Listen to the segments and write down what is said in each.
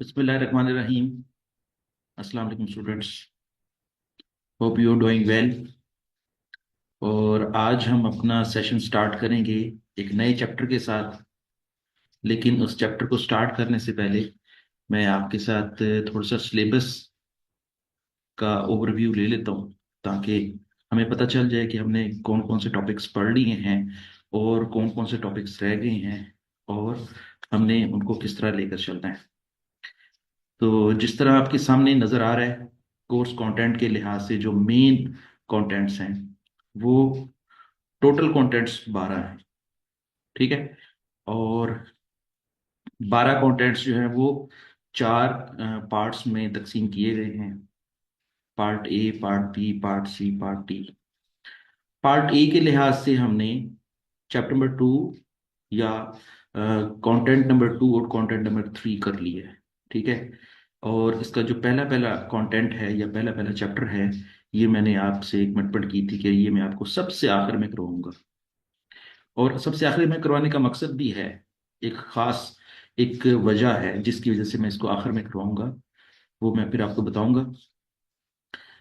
बिस्मिल्लाहिर्रहमानिर्रहीम। अस्सलाम वालेकुम students. Hope you doing well. और आज हम अपना सेशन स्टार्ट करेंगे एक नए चैप्टर के साथ। लेकिन उस चैप्टर को स्टार्ट करने से पहले मैं आपके साथ थोड़ा सा सिलेबस का ओवरव्यू ले लेता हूँ, ताकि हमें पता चल जाए कि हमने कौन कौन से टॉपिक्स पढ़ लिए हैं और कौन कौन से टॉपिक्स रह गए हैं और हमने उनको किस तरह लेकर चलना है। तो जिस तरह आपके सामने नज़र आ रहा है, कोर्स कंटेंट के लिहाज से जो मेन कंटेंट्स हैं वो टोटल कंटेंट्स 12 हैं। ठीक है। और 12 कंटेंट्स जो हैं वो चार पार्ट्स में तकसीम किए गए हैं। Part A, part B, part C, part D. Part A के लिहाज से हमने चैप्टर नंबर 2 या कंटेंट नंबर 2 और कंटेंट नंबर 3 कर लिया है। ठीक है। और इसका जो पहला पहला कंटेंट है या पहला पहला चैप्टर है, ये मैंने आपसे एक मिनट की थी कि ये मैं आपको सबसे आखिर में करवाऊंगा। और सबसे आखिर में करवाने का मकसद भी है, एक खास एक वजह है जिसकी वजह से मैं इसको आखिर में करवाऊंगा, वो मैं फिर आपको बताऊंगा।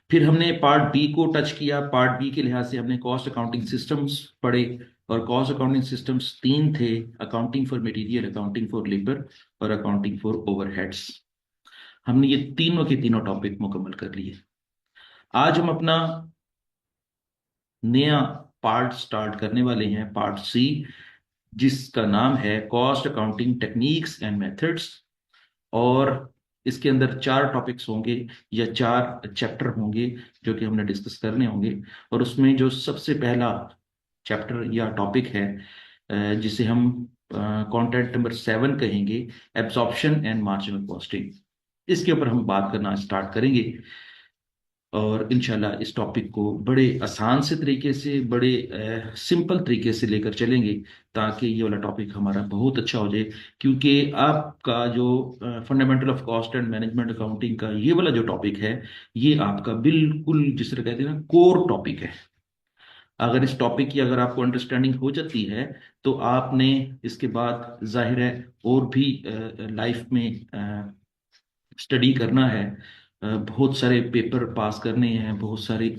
फिर हमने पार्ट बी को टच किया। पार्ट बी के लिहाज से हमने कॉस्ट अकाउंटिंग सिस्टम्स पढ़े। और कॉस्ट अकाउंटिंग सिस्टम्स तीन थे: accounting for material, accounting for labour और अकाउंटिंग फॉर ओवरहेड्स। हमने ये तीनों के तीनों टॉपिक मुकम्मल कर लिए। आज हम अपना नया पार्ट स्टार्ट करने वाले हैं, पार्ट सी, जिसका नाम है cost accounting techniques and methods. और इसके अंदर चार टॉपिक्स होंगे या चार चैप्टर होंगे जो कि हमने डिस्कस करने होंगे। और उसमें जो सबसे पहला चैप्टर या टॉपिक है, जिसे हम कंटेंट नंबर 7 कहेंगे, एब्जॉर्प्शन एंड मार्जिनल कॉस्टिंग, इसके ऊपर हम बात करना स्टार्ट करेंगे। और इंशाल्लाह इस टॉपिक को बड़े आसान से तरीके से, बड़े सिंपल तरीके से लेकर चलेंगे, ताकि ये वाला टॉपिक हमारा बहुत अच्छा हो जाए। क्योंकि आपका जो fundamental of cost and management accounting का ये वाला जो टॉपिक है, ये आपका बिल्कुल जिस तरह कहते हैं ना, कोर टॉपिक है। अगर इस टॉपिक की अगर आपको अंडरस्टैंडिंग हो जाती है, तो आपने इसके बाद जाहिर है और भी लाइफ में स्टडी करना है, बहुत सारे पेपर पास करने हैं, बहुत सारी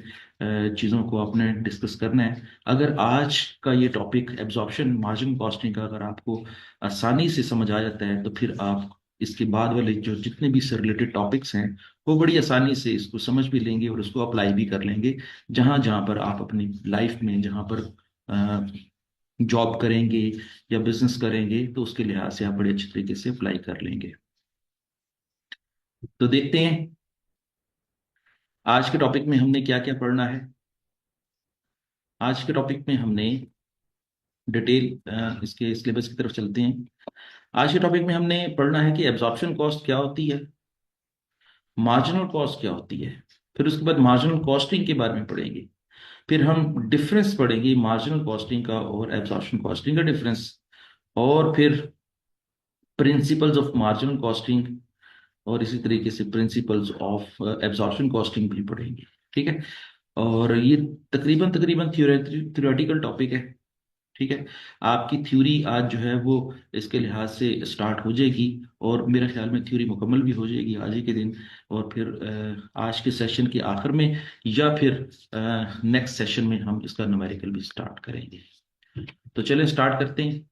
चीज़ों को आपने डिस्कस करना है। अगर आज का ये टॉपिक एब्जॉर्प्शन मार्जिन कॉस्टिंग का अगर आपको आसानी से समझ आ जाता है, तो फिर आप इसके बाद वाले जो जितने भी इससे रिलेटेड टॉपिक्स हैं वो बड़ी आसानी से इसको समझ भी लेंगे और उसको अप्लाई भी कर लेंगे। जहाँ जहाँ पर आप अपनी लाइफ में जहाँ पर जॉब करेंगे या बिजनेस करेंगे, तो उसके लिहाज से आप बड़े अच्छे तरीके से अप्लाई कर लेंगे। तो देखते हैं आज के टॉपिक में हमने क्या क्या पढ़ना है। आज के टॉपिक में हमने डिटेल इसके सिलेबस की तरफ चलते हैं। आज के टॉपिक में हमने पढ़ना है कि एब्जॉर्प्शन कॉस्ट क्या होती है, मार्जिनल कॉस्ट क्या होती है। फिर उसके बाद मार्जिनल कॉस्टिंग के बारे में पढ़ेंगे। फिर हम डिफरेंस पढ़ेंगे मार्जिनल कॉस्टिंग का और एब्जॉर्प्शन कॉस्टिंग का डिफरेंस। और फिर प्रिंसिपल्स ऑफ मार्जिनल कॉस्टिंग और इसी तरीके से प्रिंसिपल्स ऑफ एब्जॉर्प्शन कॉस्टिंग भी पढ़ेंगे। ठीक है। और ये तकरीबन तकरीबन थ्योरेटिकल टॉपिक है। ठीक है। आपकी थ्योरी आज जो है वो इसके लिहाज से स्टार्ट हो जाएगी, और मेरे ख्याल में थ्योरी मुकम्मल भी हो जाएगी आज ही के दिन। और फिर आज के सेशन के आखिर में या फिर नेक्स्ट सेशन में हम इसका न्यूमेरिकल भी स्टार्ट करेंगे। तो चलें स्टार्ट करते हैं।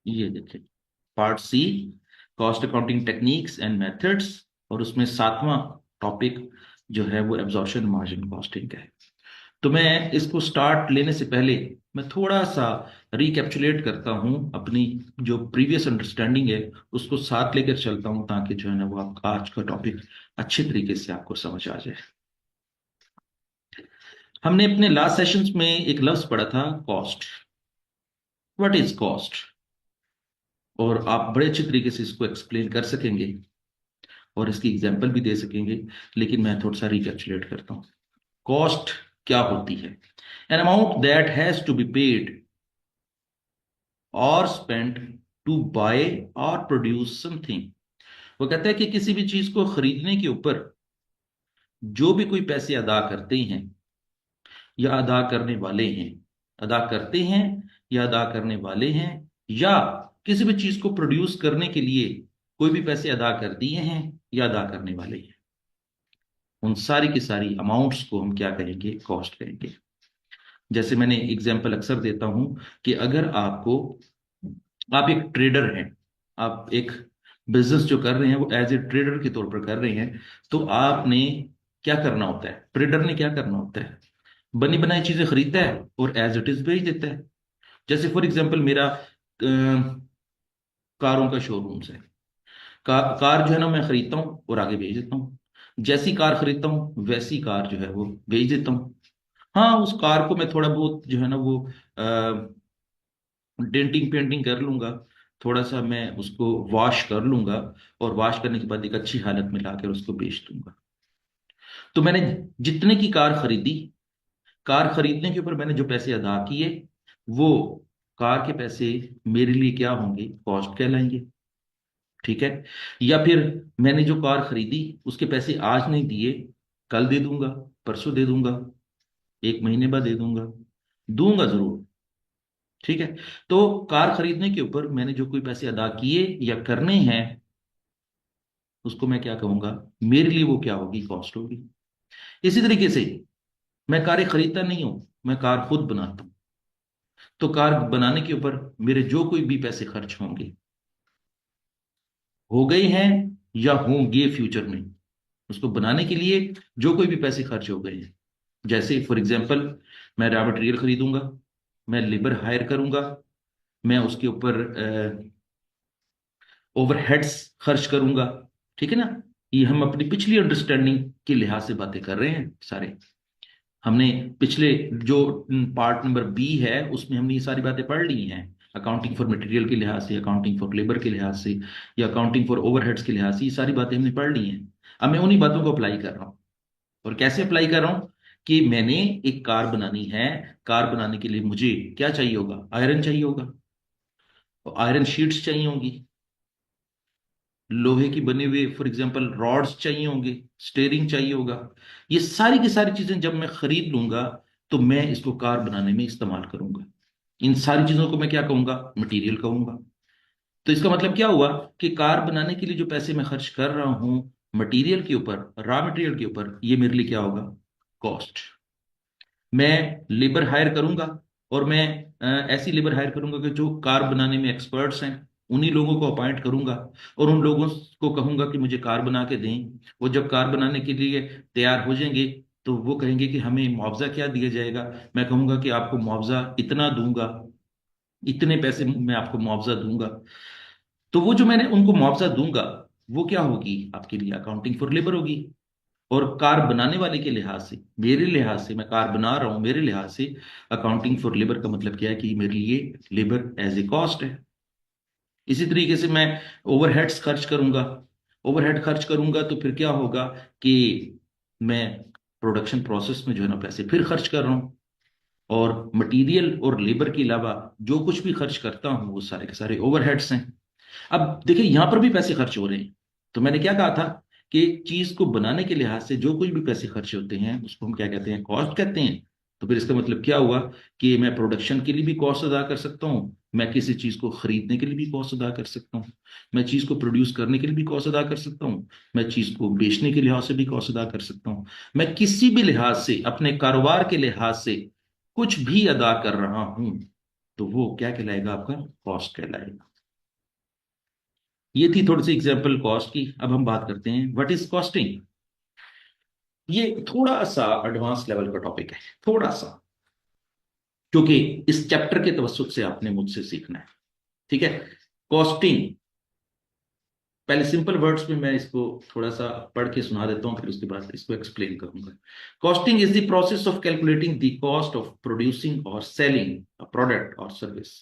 ये देखिए, part C, cost accounting techniques and methods. और उसमें सातवां टॉपिक जो है वो एब्जॉर्प्शन मार्जिन कॉस्टिंग का है। तो मैं इसको स्टार्ट लेने से पहले मैं थोड़ा सा रिकैप्चुलेट करता हूं अपनी जो प्रीवियस अंडरस्टैंडिंग है, उसको साथ लेकर चलता हूं, ताकि जो है ना वो आप आज का टॉपिक अच्छे तरीके से आपको समझ आ जाए। हमने अपने लास्ट सेशंस में एक लफ्ज पढ़ा था, कॉस्ट। What is cost? और आप बड़े अच्छे तरीके से इसको एक्सप्लेन कर सकेंगे और इसकी एग्जाम्पल भी दे सकेंगे। लेकिन मैं थोड़ा सा रिकैप्चुलेट करता हूँ। कॉस्ट क्या होती है? An amount that has to be paid or spent to buy or produce something. वो कहता है कि किसी भी चीज को खरीदने के ऊपर जो भी कोई पैसे अदा करते हैं या अदा करने वाले हैं, अदा करते हैं या अदा करने वाले हैं, या किसी भी चीज को प्रोड्यूस करने के लिए कोई भी पैसे अदा कर दिए हैं या अदा करने वाले हैं, उन सारी की सारी अमाउंट्स को हम क्या करेंगे, कॉस्ट करेंगे। जैसे मैंने एग्जांपल अक्सर देता हूं कि अगर आपको, आप एक ट्रेडर हैं, आप एक बिजनेस जो कर रहे हैं वो एज ए ट्रेडर के तौर पर कर रहे हैं, तो आपने क्या करना होता है, ट्रेडर ने क्या करना होता है, बनी बनाई चीजें खरीदता है और एज इट इज बेच देता है। जैसे फॉर एग्जांपल मेरा कारों का शोरूम है, कार जो है ना मैं खरीदता हूँ और आगे बेच देता हूँ, जैसी कार खरीदता हूँ वैसी कार जो है वो बेच देता हूँ। हाँ, उस कार को मैं थोड़ा बहुत जो है ना वो डेंटिंग पेंटिंग कर लूंगा, थोड़ा सा मैं उसको वॉश कर लूंगा, और वॉश करने के बाद एक अच्छी हालत में लाकर उसको बेच दूंगा। तो मैंने जितने की कार खरीदी, कार खरीदने के ऊपर मैंने जो पैसे अदा किए, वो कार के पैसे मेरे लिए क्या होंगे, कॉस्ट कहलाएंगे। ठीक है। या फिर मैंने जो कार खरीदी उसके पैसे आज नहीं दिए, कल दे दूंगा, परसों दे दूंगा, एक महीने बाद दे दूंगा, दूंगा जरूर। ठीक है। तो कार खरीदने के ऊपर मैंने जो कोई पैसे अदा किए या करने हैं, उसको मैं क्या कहूंगा, मेरे लिए वो क्या होगी, कॉस्ट होगी। इसी तरीके से मैं कारें खरीदता नहीं हूं, मैं कार खुद बनाता हूं, तो कार बनाने के ऊपर मेरे जो कोई भी पैसे खर्च होंगे, हो गए हैं या होंगे फ्यूचर में, उसको बनाने के लिए जो कोई भी पैसे खर्च हो गए हैं, जैसे फॉर एग्जांपल मैं रॉ मटेरियल खरीदूंगा, मैं लेबर हायर करूंगा, मैं उसके ऊपर ओवरहेड्स खर्च करूंगा। ठीक है ना। ये हम अपनी पिछली अंडरस्टैंडिंग के लिहाज से बातें कर रहे हैं सारे। हमने पिछले जो पार्ट नंबर बी है उसमें हमने ये सारी बातें पढ़ ली हैं, अकाउंटिंग फॉर मटेरियल के लिहाज से, अकाउंटिंग फॉर लेबर के लिहाज से, या अकाउंटिंग फॉर ओवरहेड्स के लिहाज से, ये सारी बातें हमने पढ़ ली हैं। अब मैं उन्हीं बातों को अप्लाई कर रहा हूँ। और कैसे अप्लाई कर रहा हूँ, कि मैंने एक कार बनानी है, कार बनाने के लिए मुझे क्या चाहिए होगा, आयरन चाहिए होगा, और आयरन शीट्स चाहिए होंगी, लोहे की बनी हुई फॉर एग्जांपल रॉड्स चाहिए होंगे, स्टेयरिंग चाहिए होगा। ये सारी की सारी चीजें जब मैं खरीद लूंगा, तो मैं इसको कार बनाने में इस्तेमाल करूंगा। इन सारी चीजों को मैं क्या कहूंगा, मटेरियल कहूंगा। तो इसका मतलब क्या हुआ, कि कार बनाने के लिए जो पैसे मैं खर्च कर रहा हूं मटेरियल के ऊपर, रॉ मटेरियल के ऊपर, ये मेरे लिए क्या होगा, कॉस्ट। मैं लेबर हायर करूंगा, और मैं ऐसी लेबर हायर करूंगा कि जो कार बनाने में एक्सपर्ट्स हैं, उन्हीं लोगों को अपॉइंट करूंगा, और उन लोगों को कहूंगा कि मुझे कार बना के दें। वो जब कार बनाने के लिए तैयार हो जाएंगे, तो वो कहेंगे कि हमें मुआवजा क्या दिया जाएगा। मैं कहूंगा कि आपको मुआवजा इतना दूंगा, इतने पैसे मैं आपको मुआवजा दूंगा। तो वो जो मैंने उनको मुआवजा दूंगा, वो क्या होगी, आपके लिए अकाउंटिंग फॉर लेबर होगी। और कार बनाने वाले के लिहाज से, मेरे लिहाज से, मैं कार बना रहा हूं मेरे लिहाज से, अकाउंटिंग फॉर लेबर का मतलब क्या है, कि मेरे लिए लेबर एज ए कॉस्ट है। इसी तरीके से मैं ओवरहेड्स खर्च करूंगा, ओवरहेड खर्च करूंगा तो फिर क्या होगा, कि मैं प्रोडक्शन प्रोसेस में जो है ना पैसे फिर खर्च कर रहा हूं। और मटेरियल और लेबर के अलावा जो कुछ भी खर्च करता हूं वो सारे के सारे ओवरहेड्स हैं। अब देखिए यहां पर भी पैसे खर्च हो रहे हैं। तो मैंने क्या कहा था, कि चीज को बनाने के लिहाज से जो कुछ भी पैसे खर्च होते हैं उसको हम क्या कहते हैं, कॉस्ट कहते हैं। तो फिर इसका मतलब क्या हुआ, कि मैं प्रोडक्शन के लिए भी कॉस्ट अदा कर सकता हूँ, मैं किसी चीज को खरीदने के लिए भी कॉस्ट अदा कर सकता हूँ, मैं चीज को प्रोड्यूस करने के लिए भी कॉस्ट अदा कर सकता हूँ, मैं चीज को बेचने के लिहाज से भी कॉस्ट अदा कर सकता हूँ। मैं किसी भी लिहाज से, अपने कारोबार के लिहाज से कुछ भी अदा कर रहा हूं, तो वो क्या कहलाएगा, आपका कॉस्ट कहलाएगा। ये थी थोड़ी सी एग्जांपल कॉस्ट की। अब हम बात करते हैं व्हाट इज कॉस्टिंग। ये थोड़ा सा एडवांस लेवल का टॉपिक है, थोड़ा सा, क्योंकि इस चैप्टर के तवज्जुह से आपने मुझसे सीखना है। ठीक है। कॉस्टिंग, पहले सिंपल वर्ड्स में मैं इसको थोड़ा सा पढ़ के सुना देता हूं, फिर उसके बाद इसको एक्सप्लेन करूंगा। Costing is the process of calculating the cost of producing और सेलिंग अ प्रोडक्ट और सर्विस।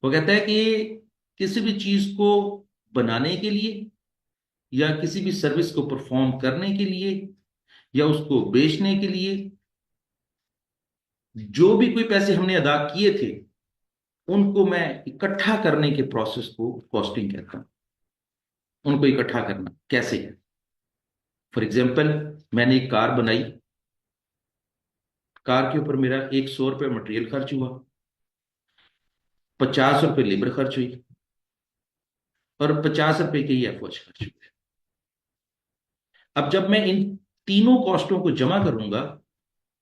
वो कहता है कि किसी भी चीज को बनाने के लिए, या किसी भी सर्विस को परफॉर्म करने के लिए, या उसको बेचने के लिए, जो भी कोई पैसे हमने अदा किए थे, उनको मैं इकट्ठा करने के प्रोसेस को कॉस्टिंग कहता हूं। उनको इकट्ठा करना कैसे है, फॉर एग्जाम्पल मैंने एक कार बनाई, कार के ऊपर मेरा 100 रुपये मटेरियल खर्च हुआ, ₹50 लेबर खर्च हुई और ₹50 के ही एफओएच खर्च हुए। अब जब मैं इन तीनों कॉस्टों को जमा करूंगा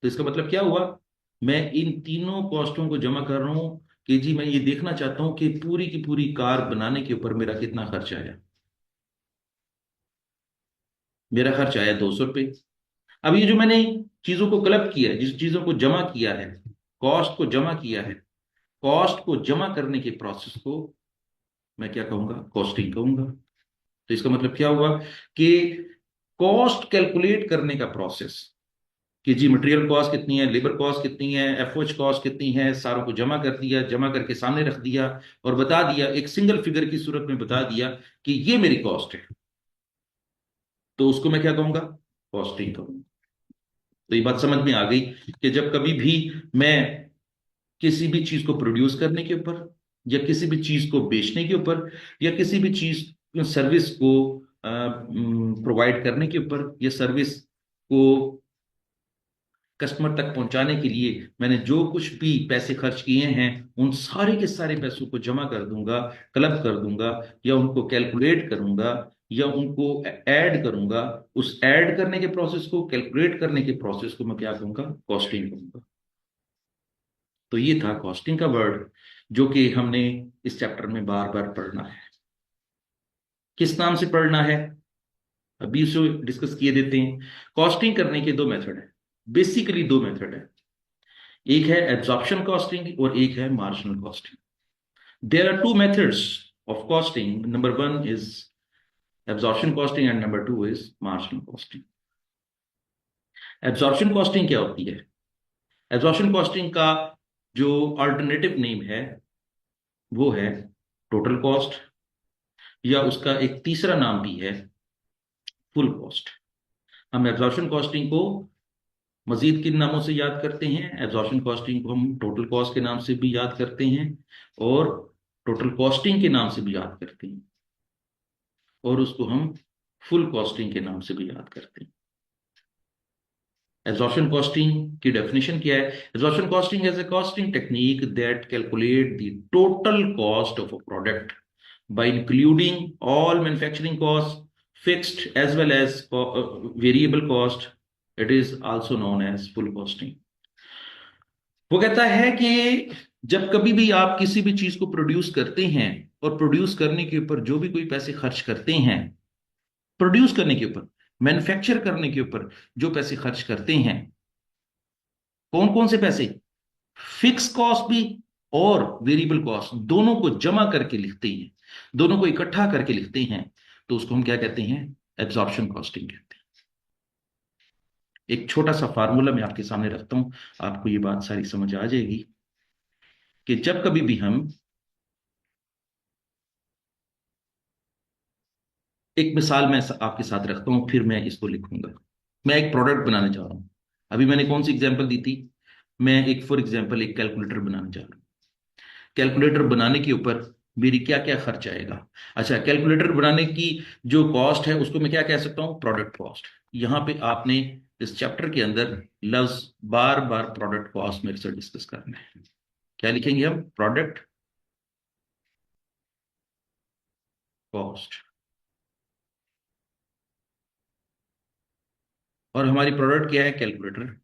तो इसका मतलब क्या हुआ? मैं इन तीनों कॉस्टों को जमा कर रहा हूं कि जी मैं ये देखना चाहता हूं कि पूरी की पूरी कार बनाने के ऊपर मेरा कितना खर्च आया। मेरा खर्च आया ₹200। अब ये जो मैंने चीजों को क्लब किया है, जिस चीजों को जमा किया है, कॉस्ट को जमा किया है, कॉस्ट को जमा करने के प्रोसेस को मैं क्या कहूंगा? कॉस्टिंग कहूंगा। तो इसका मतलब क्या हुआ कि कॉस्ट कैलकुलेट करने का प्रोसेस, कि जी मटेरियल कॉस्ट कितनी है, लेबर कॉस्ट कितनी है, एफओएच कॉस्ट कितनी है, सारों को जमा कर दिया, जमा करके सामने रख दिया और बता दिया, एक सिंगल फिगर की सूरत में बता दिया कि ये मेरी कॉस्ट है। तो उसको मैं क्या कहूंगा? कॉस्टिंग कहूंगा। तो ये बात समझ में आ गई कि जब कभी भी मैं किसी भी चीज को प्रोड्यूस करने के ऊपर, या किसी भी चीज को बेचने के ऊपर, या किसी भी चीज सर्विस को प्रोवाइड करने के ऊपर, या सर्विस को कस्टमर तक पहुंचाने के लिए मैंने जो कुछ भी पैसे खर्च किए हैं, उन सारे के सारे पैसों को जमा कर दूंगा, क्लब कर दूंगा, या उनको कैलकुलेट करूंगा, या उनको ऐड करूंगा। उस ऐड करने के प्रोसेस को, कैलकुलेट करने के प्रोसेस को मैं क्या कहूंगा? कॉस्टिंग कहूंगा। तो ये था कॉस्टिंग का वर्ड, जो कि हमने इस चैप्टर में बार बार पढ़ना है। किस नाम से पढ़ना है, अभी उसे डिस्कस किए देते हैं। कॉस्टिंग करने के दो मेथड है, बेसिकली दो मेथड है। एक है एब्जॉर्प्शन कॉस्टिंग और एक है marginal costing. There are two methods of costing. Number one is absorption costing and number two is marginal costing. Absorption costing क्या होती है? एब्जॉर्प्शन कॉस्टिंग का जो अल्टरनेटिव नेम है वो है टोटल कॉस्ट, या उसका एक तीसरा नाम भी है फुल कॉस्ट। हम एब्जॉर्प्शन कॉस्टिंग को मजीद किन नामों से याद करते हैं? एब्जॉर्प्शन कॉस्टिंग को हम टोटल कॉस्ट के नाम से भी याद करते हैं, और टोटल कॉस्टिंग के नाम से भी याद करते हैं, और उसको हम फुल कॉस्टिंग के नाम से भी याद करते हैं। एब्जॉर्प्शन कॉस्टिंग की डेफिनेशन क्या है? Absorption costing is a costing technique that calculate the total cost of a product by including all manufacturing costs, fixed as well as variable cost. It is also known as full costing. वो कहता है कि जब कभी भी आप किसी भी चीज को प्रोड्यूस करते हैं, और प्रोड्यूस करने के ऊपर जो भी कोई पैसे खर्च करते हैं, प्रोड्यूस करने के ऊपर, मैन्युफैक्चर करने के ऊपर जो पैसे खर्च करते हैं, कौन कौन से पैसे? फिक्स कॉस्ट भी और वेरिएबल कॉस्ट, दोनों को जमा करके लिखते हैं, दोनों को इकट्ठा करके लिखते हैं, तो उसको हम क्या कहते हैं? एब्जॉर्प्शन कॉस्टिंग कहते हैं। एक छोटा सा फार्मूला मैं आपके सामने रखता हूं, आपको ये बात सारी समझ आ जाएगी कि जब कभी भी हम, एक मिसाल मैं आपके साथ रखता हूं, फिर मैं इसको लिखूंगा। मैं एक प्रोडक्ट बनाने जा रहा हूं। अभी मैंने कौन सी एग्जांपल दी थी? मैं एक फॉर एग्जांपल एक कैलकुलेटर बनाने जा रहा हूं। कैलकुलेटर बनाने के ऊपर मेरी क्या क्या खर्च आएगा? अच्छा, कैलकुलेटर बनाने की जो कॉस्ट है उसको मैं क्या कह सकता हूं? Product cost. यहां पे आपने इस चैप्टर के अंदर लफ्ज बार बार प्रोडक्ट कॉस्ट मेरे से डिस्कस करना है। क्या लिखेंगे हम? Product cost. और हमारी प्रोडक्ट क्या है? कैलकुलेटर।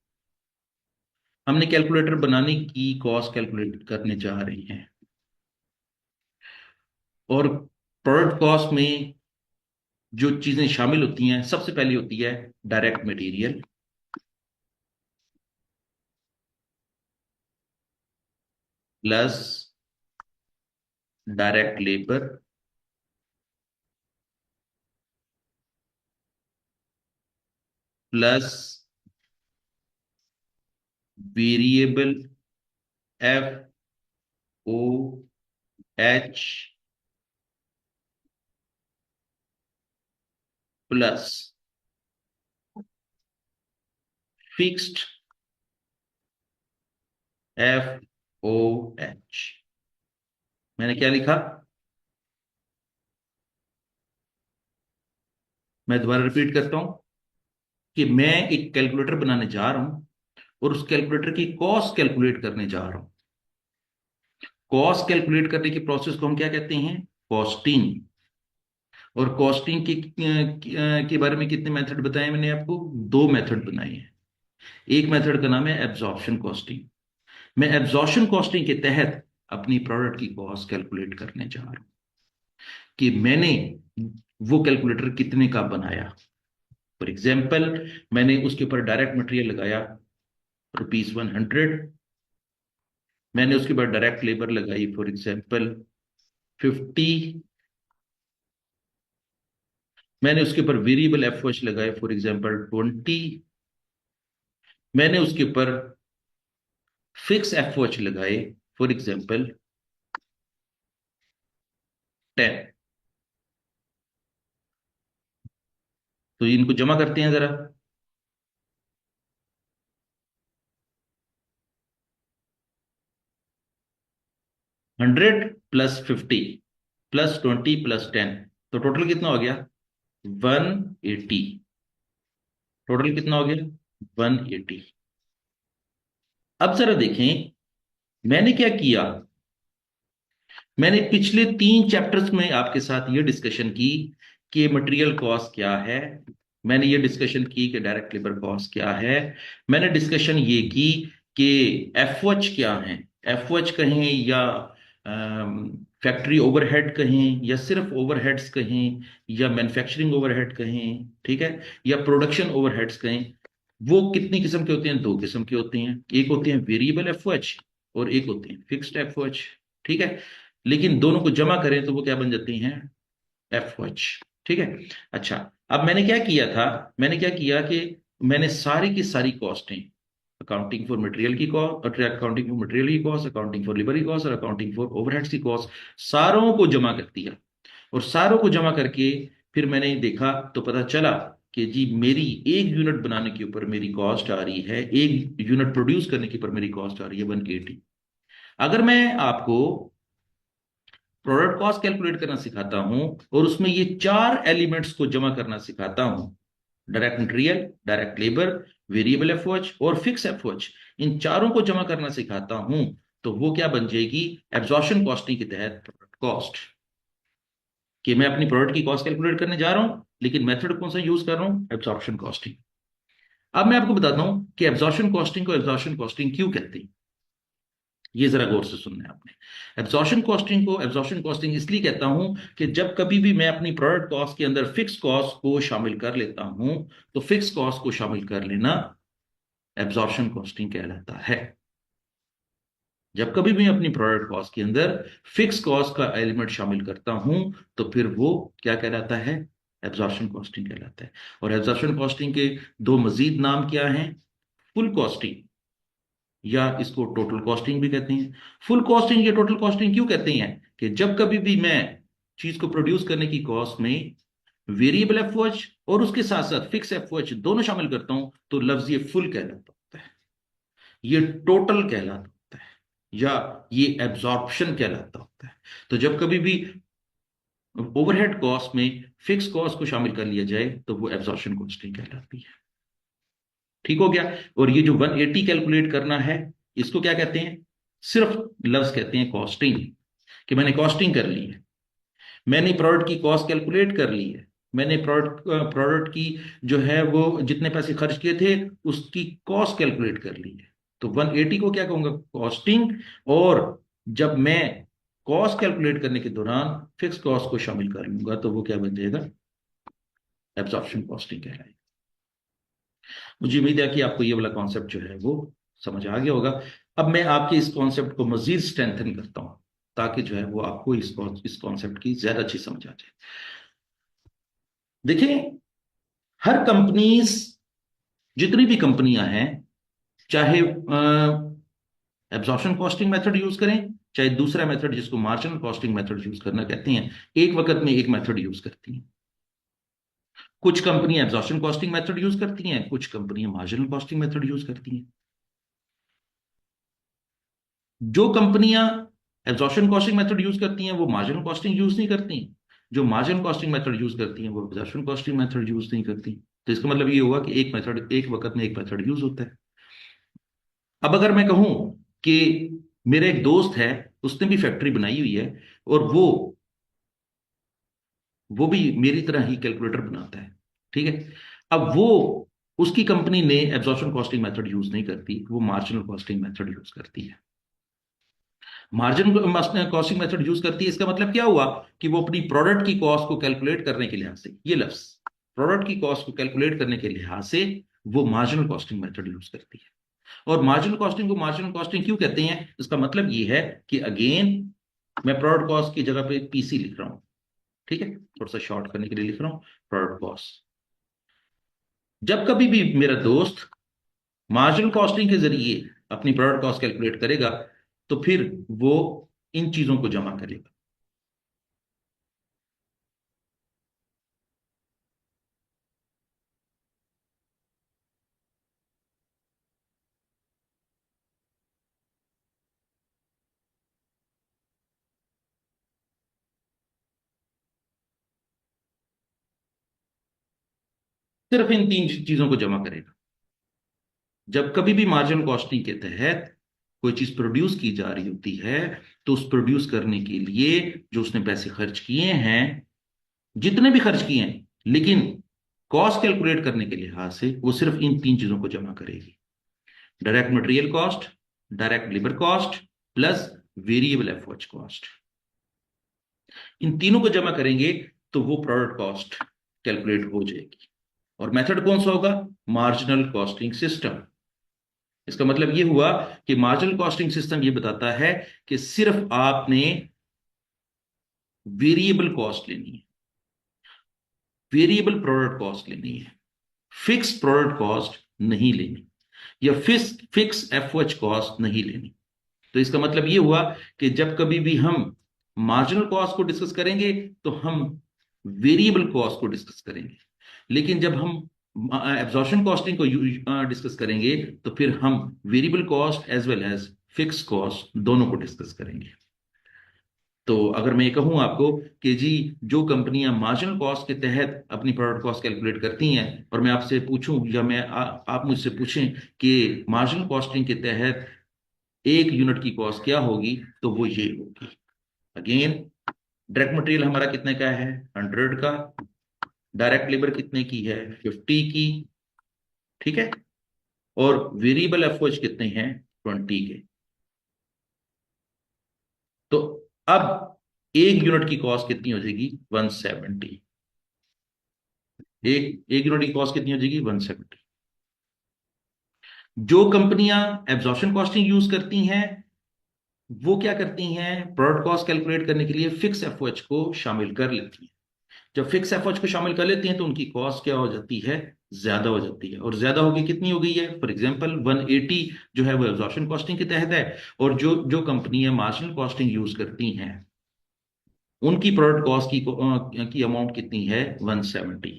हमने कैलकुलेटर बनाने की कॉस्ट कैलकुलेट करने जा रहे हैं। और प्रोडक्ट कॉस्ट में जो चीजें शामिल होती हैं, सबसे पहले होती है direct material, plus direct labour, plus variable F O H, plus fixed F O H. मैंने क्या लिखा? मैं दोबारा रिपीट करता हूं कि मैं एक कैलकुलेटर बनाने जा रहा हूं और उस कैलकुलेटर की कॉस्ट कैलकुलेट करने जा रहा हूं। कॉस्ट कैलकुलेट करने की प्रोसेस को हम क्या कहते हैं? कॉस्टिंग। और कॉस्टिंग के बारे में कितने मेथड बताए मैंने आपको? दो मेथड बनाए हैं। एक मेथड का नाम है एब्जॉर्प्शन कॉस्टिंग। मैं एब्जॉर्प्शन कॉस्टिंग के तहत अपनी प्रोडक्ट की कॉस्ट कैलकुलेट करने जा रहा हूं कि मैंने वो कैलकुलेटर कितने का बनाया। फॉर एग्जाम्पल, मैंने उसके ऊपर डायरेक्ट मटेरियल लगाया ₹100। मैंने उसके बाद डायरेक्ट लेबर लगाई फॉर एग्जाम्पल 50। मैंने उसके ऊपर वेरिएबल एफओएच लगाए फॉर एग्जाम्पल 20। मैंने उसके ऊपर फिक्स एफओएच लगाए फॉर एग्जाम्पल 10। तो इनको जमा करते हैं जरा। 100 + 50 +20 + 10, तो टोटल कितना हो गया? 180। टोटल कितना हो गया? 180। अब जरा देखें मैंने क्या किया। मैंने पिछले 3 चैप्टर्स में आपके साथ ये डिस्कशन की कि मटेरियल कॉस्ट क्या है। मैंने ये डिस्कशन की कि डायरेक्ट लेबर कॉस्ट क्या है। मैंने डिस्कशन ये की कि एफओएच क्या है। एफओएच कहें या फैक्ट्री ओवरहेड कहें या सिर्फ ओवरहेड्स कहें या मैन्युफैक्चरिंग ओवरहेड कहें, ठीक है, या प्रोडक्शन ओवरहेड्स कहें, वो कितनी किस्म के होते हैं? 2 किस्म के होते हैं। एक होते हैं वेरिएबल एफओएच और एक होते हैं फिक्स्ड एफओएच, ठीक है। लेकिन दोनों को जमा करें तो वो क्या बन जाती हैं? एफओएच, ठीक है। अच्छा, अब मैंने क्या किया था? मैंने क्या किया कि मैंने सारी की सारी कॉस्टें, अकाउंटिंग फॉर मटेरियल की कॉस्ट, अकाउंटिंग फॉर मटेरियल की कॉस्ट, अकाउंटिंग फॉर लेबर की कॉस्ट और अकाउंटिंग फॉर ओवरहेड्स की कॉस्ट, सारों को जमा कर दिया। और सारों को जमा करके फिर मैंने देखा तो पता चला कि जी मेरी 1 यूनिट बनाने के ऊपर मेरी कॉस्ट आ रही है, 1 यूनिट प्रोड्यूस करने के ऊपर मेरी कॉस्ट आ रही है 180। अगर मैं आपको प्रोडक्ट कॉस्ट कैलकुलेट करना सिखाता हूं और उसमें ये 4 एलिमेंट्स को जमा करना सिखाता हूं, direct material, direct labour, variable FOH और फिक्स एफओएच, इन चारों को जमा करना सिखाता हूं, तो वो क्या बन जाएगी? एब्जॉर्प्शन कॉस्टिंग के तहत प्रोडक्ट कॉस्ट। कि मैं अपनी प्रोडक्ट की कॉस्ट कैलकुलेट करने जा रहा हूं लेकिन मेथड कौन सा यूज कर रहा हूं? Absorption costing. अब मैं आपको बताता हूं कि एब्जॉर्प्शन कॉस्टिंग को एब्जॉर्प्शन कॉस्टिंग क्यों कहते हैं। ये जरा गौर से सुनना है आपने। एब्जॉर्प्शन कॉस्टिंग को एब्जॉर्प्शन कॉस्टिंग इसलिए कहता हूं कि जब कभी भी मैं अपनी प्रोडक्ट कॉस्ट के अंदर फिक्स कॉस्ट को शामिल कर लेता हूं तो फिक्स कॉस्ट को शामिल कर लेना एब्जॉर्प्शन कॉस्टिंग कहलाता है। जब कभी भी मैं अपनी प्रोडक्ट कॉस्ट के अंदर फिक्स कॉस्ट का एलिमेंट शामिल करता हूं तो फिर वो क्या कहलाता है? एब्जॉर्प्शन कॉस्टिंग कहलाता है। और एब्जॉर्प्शन कॉस्टिंग के दो मजीद नाम क्या हैं? फुल कॉस्टिंग, या इसको टोटल कॉस्टिंग भी कहते हैं। फुल कॉस्टिंग या टोटल कॉस्टिंग क्यों कहते हैं? कि जब कभी भी मैं चीज को प्रोड्यूस करने की कॉस्ट में वेरिएबल एफओएच और उसके साथ साथ फिक्स एफओएच दोनों शामिल करता हूं तो लफ्ज ये फुल कहलाता होता है, ये टोटल कहलाता होता है, या ये एब्जॉर्प्शन कहलाता होता है। तो जब कभी भी ओवरहेड कॉस्ट में फिक्स कॉस्ट को शामिल कर लिया जाए तो वो एब्जॉर्प्शन कॉस्टिंग कहलाती है। ठीक हो गया। और ये जो 180 कैलकुलेट करना है इसको क्या कहते हैं? सिर्फ लफ्ज कहते हैं कॉस्टिंग। कि मैंने कॉस्टिंग कर ली है, मैंने प्रोडक्ट की कॉस्ट कैलकुलेट कर ली है, मैंने प्रोडक्ट की जो है वो जितने पैसे खर्च किए थे उसकी कॉस्ट कैलकुलेट कर ली है। तो 180 को क्या कहूंगा? कॉस्टिंग। और जब मैं कॉस्ट कैलकुलेट करने के दौरान फिक्स कॉस्ट को शामिल कर लूंगा तो वो क्या बन जाएगा? एब्जॉर्प्शन कॉस्टिंग कहलाएगा। मुझे उम्मीद है कि आपको ये वाला कॉन्सेप्ट जो है वो समझ आ गया होगा। अब मैं आपके इस कॉन्सेप्ट को मजीद स्ट्रेंथन करता हूं ताकि जो है वो आपको इस कॉन्सेप्ट की ज्यादा अच्छी समझ आ जाए। देखिए, हर कंपनीज, जितनी भी कंपनियां हैं, चाहे एब्जॉर्प्शन कॉस्टिंग मेथड यूज करें चाहे दूसरा मेथड जिसको मार्जिनल कॉस्टिंग मेथड यूज करना कहते हैं, एक वक्त में एक मेथड यूज करती हैं। कुछ कंपनियां एब्जॉर्प्शन कॉस्टिंग मेथड यूज करती हैं, कुछ कंपनियां मार्जिनल कॉस्टिंग मेथड यूज करती हैं। जो कंपनियां एब्जॉर्प्शन कॉस्टिंग मेथड यूज करती हैं वो मार्जिनल कॉस्टिंग यूज नहीं करती। जो मार्जिनल कॉस्टिंग मेथड यूज करती हैं वो एब्जॉर्प्शन कॉस्टिंग मेथड यूज नहीं करती। तो इसका मतलब ये हुआ कि एक मेथड, एक वक्त में एक मेथड यूज होता है। अब अगर मैं कहूं कि मेरा एक दोस्त है उसने भी फैक्ट्री बनाई हुई है, और वो भी मेरी तरह ही कैलकुलेटर बनाता है। ठीक है। अब वो, उसकी कंपनी ने एब्जॉर्प्शन कॉस्टिंग मेथड यूज नहीं करती, वो मार्जिनल कॉस्टिंग मेथड यूज करती है। मार्जिन कॉस्टिंग मेथड यूज करती है, इसका मतलब क्या हुआ कि वो अपनी प्रोडक्ट की कॉस्ट को कैलकुलेट करने के लिहाज से, ये लफ्ज, प्रोडक्ट की कॉस्ट को कैलकुलेट करने के लिहाज से वो मार्जिनल कॉस्टिंग मेथड यूज करती है। और मार्जिनल कॉस्टिंग को मार्जिनल कॉस्टिंग क्यों कहते हैं, इसका मतलब ये है कि अगेन, मैं प्रोडक्ट कॉस्ट की जगह पे पीसी लिख रहा हूं। ठीक है, थोड़ा सा शॉर्ट करने के लिए लिख रहा हूं प्रोडक्ट कॉस्ट। जब कभी भी मेरा दोस्त मार्जिनल कॉस्टिंग के जरिए अपनी प्रोडक्ट कॉस्ट कैलकुलेट करेगा, तो फिर वो इन चीजों को जमा करेगा। सिर्फ इन तीन चीजों को जमा करेगा। जब कभी भी मार्जिनल कॉस्टिंग के तहत कोई चीज प्रोड्यूस की जा रही होती है, तो उस प्रोड्यूस करने के लिए जो उसने पैसे खर्च किए हैं, जितने भी खर्च किए हैं, लेकिन कॉस्ट कैलकुलेट करने के लिहाज से वो सिर्फ इन तीन चीजों को जमा करेगी। Direct material cost, direct labour cost, plus variable FOH cost. इन तीनों को जमा करेंगे तो वो प्रोडक्ट कॉस्ट कैलकुलेट हो जाएगी। और मेथड कौन सा होगा, मार्जिनल कॉस्टिंग सिस्टम। इसका मतलब ये हुआ कि मार्जिनल कॉस्टिंग सिस्टम ये बताता है कि सिर्फ आपने वेरिएबल कॉस्ट लेनी है, वेरिएबल प्रोडक्ट कॉस्ट लेनी है, फिक्स प्रोडक्ट कॉस्ट नहीं लेनी, या फिक्स एफओएच कॉस्ट नहीं लेनी। तो इसका मतलब ये हुआ कि जब कभी भी हम मार्जिनल कॉस्ट को डिस्कस करेंगे, तो हम वेरिएबल कॉस्ट को डिस्कस करेंगे। लेकिन जब हम एब्जॉर्प्शन कॉस्टिंग को डिस्कस करेंगे, तो फिर हम variable cost as well as fix cost दोनों को डिस्कस करेंगे। तो अगर मैं ये कहूं आपको कि जी, जो कंपनियां मार्जिनल कॉस्ट के तहत अपनी प्रोडक्ट कॉस्ट कैलकुलेट करती हैं, और मैं आपसे पूछूं, या आप मुझसे पूछें कि मार्जिनल कॉस्टिंग के तहत एक यूनिट की कॉस्ट क्या होगी, तो वो ये होगी। अगेन, डायरेक्ट मटेरियल हमारा कितने का है, 100 का। डायरेक्ट लेबर कितने की है, 50 की। ठीक है। और वेरिएबल एफओएच कितने हैं, 20 के। तो अब एक यूनिट की कॉस्ट कितनी हो जाएगी, 170। एक यूनिट की कॉस्ट कितनी हो जाएगी, 170। जो कंपनियां एब्जॉर्प्शन कॉस्टिंग यूज करती हैं, वो क्या करती हैं, प्रोडक्ट कॉस्ट कैलकुलेट करने के लिए फिक्स एफओएच को शामिल कर लेती हैं। जब फिक्स एफओएच को शामिल कर लेती हैं, तो उनकी कॉस्ट क्या हो जाती है, ज्यादा हो जाती है। और ज्यादा होगी, कितनी हो गई है, फॉर एग्जांपल 180 जो है वो एब्जॉर्प्शन कॉस्टिंग के तहत है। और जो जो कंपनियां मार्जिनल कॉस्टिंग यूज करती हैं, उनकी प्रोडक्ट कॉस्ट की अमाउंट कितनी है, 170।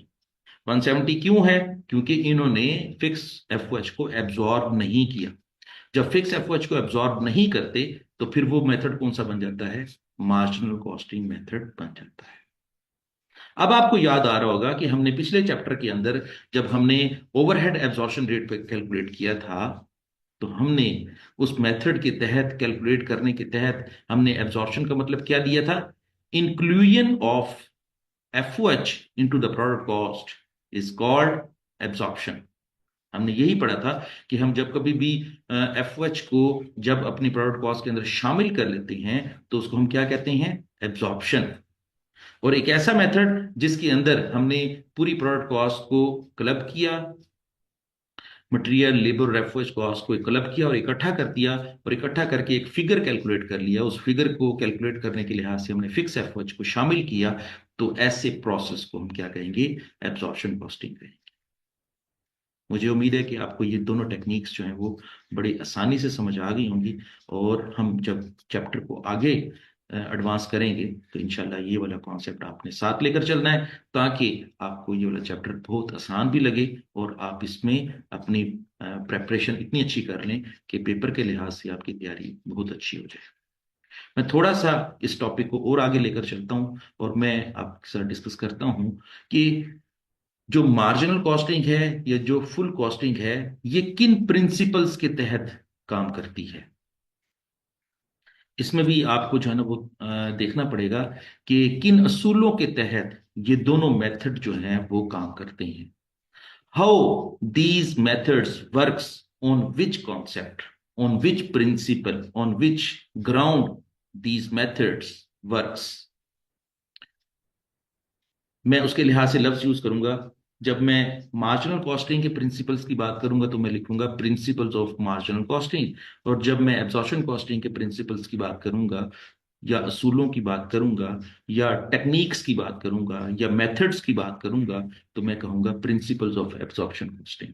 170 क्यों है, क्योंकि इन्होंने फिक्स एफओएच को एब्जॉर्ब नहीं किया। जब फिक्स एफओएच को एब्जॉर्ब नहीं करते, तो फिर वो मेथड कौन सा बन जाता है, मार्जिनल कॉस्टिंग मेथड बन जाता है। अब आपको याद आ रहा होगा कि हमने पिछले चैप्टर के अंदर, जब हमने ओवरहेड एब्जॉर्प्शन रेट पे कैलकुलेट किया था, तो हमने उस मेथड के तहत कैलकुलेट करने के तहत हमने एब्जॉर्प्शन का मतलब क्या दिया था, inclusion of FOH into the product cost is called absorption. हमने यही पढ़ा था कि हम जब कभी भी एफओएच को जब अपनी प्रोडक्ट कॉस्ट के अंदर शामिल कर लेते हैं, तो उसको हम क्या कहते हैं, एब्जॉर्प्शन। और एक ऐसा मेथड जिसके अंदर हमने पूरी प्रोडक्ट कॉस्ट को क्लब किया, मटेरियल लेबर रेफरेंस कॉस्ट को क्लब किया और इकट्ठा कर दिया, और इकट्ठा करके एक फिगर कैलकुलेट कर लिया। उस फिगर को कैलकुलेट करने के लिहाज से हमने फिक्स एफर्ट को शामिल किया। तो ऐसे प्रोसेस को हम क्या कहेंगे, एब्जॉर्प्शन कॉस्टिंग कहेंगे। मुझे उम्मीद है कि आपको ये दोनों टेक्निक्स जो हैं वो बड़ी आसानी से समझ आ गई होंगी। और हम जब चैप्टर को आगे एडवांस करेंगे, तो इंशाल्लाह ये वाला कॉन्सेप्ट आपने साथ लेकर चलना है, ताकि आपको ये वाला चैप्टर बहुत आसान भी लगे, और आप इसमें अपनी प्रेपरेशन इतनी अच्छी कर लें कि पेपर के लिहाज से आपकी तैयारी बहुत अच्छी हो जाए। मैं थोड़ा सा इस टॉपिक को और आगे लेकर चलता हूं, और मैं आपके साथ डिस्कस करता हूं कि जो मार्जिनल कॉस्टिंग है या जो फुल कॉस्टिंग है, ये किन प्रिंसिपल्स के तहत काम करती है। इसमें भी आपको जो है ना वो देखना पड़ेगा कि किन असूलों के तहत ये दोनों मेथड जो हैं वो काम करते हैं। How these methods works, on which concept, on which principle, on which ground these methods works. मैं उसके लिहाज से लफ्ज यूज करूंगा। जब मैं मार्जिनल कॉस्टिंग के प्रिंसिपल्स की बात करूंगा तो मैं लिखूंगा प्रिंसिपल्स ऑफ मार्जिनल कॉस्टिंग। और जब मैं एब्जॉर्प्शन कॉस्टिंग के प्रिंसिपल्स की बात करूंगा या असूलों की बात करूंगा या टेक्निक्स की बात करूंगा या मेथड्स की बात करूंगा तो मैं कहूंगा प्रिंसिपल्स ऑफ एब्जॉर्प्शन कॉस्टिंग।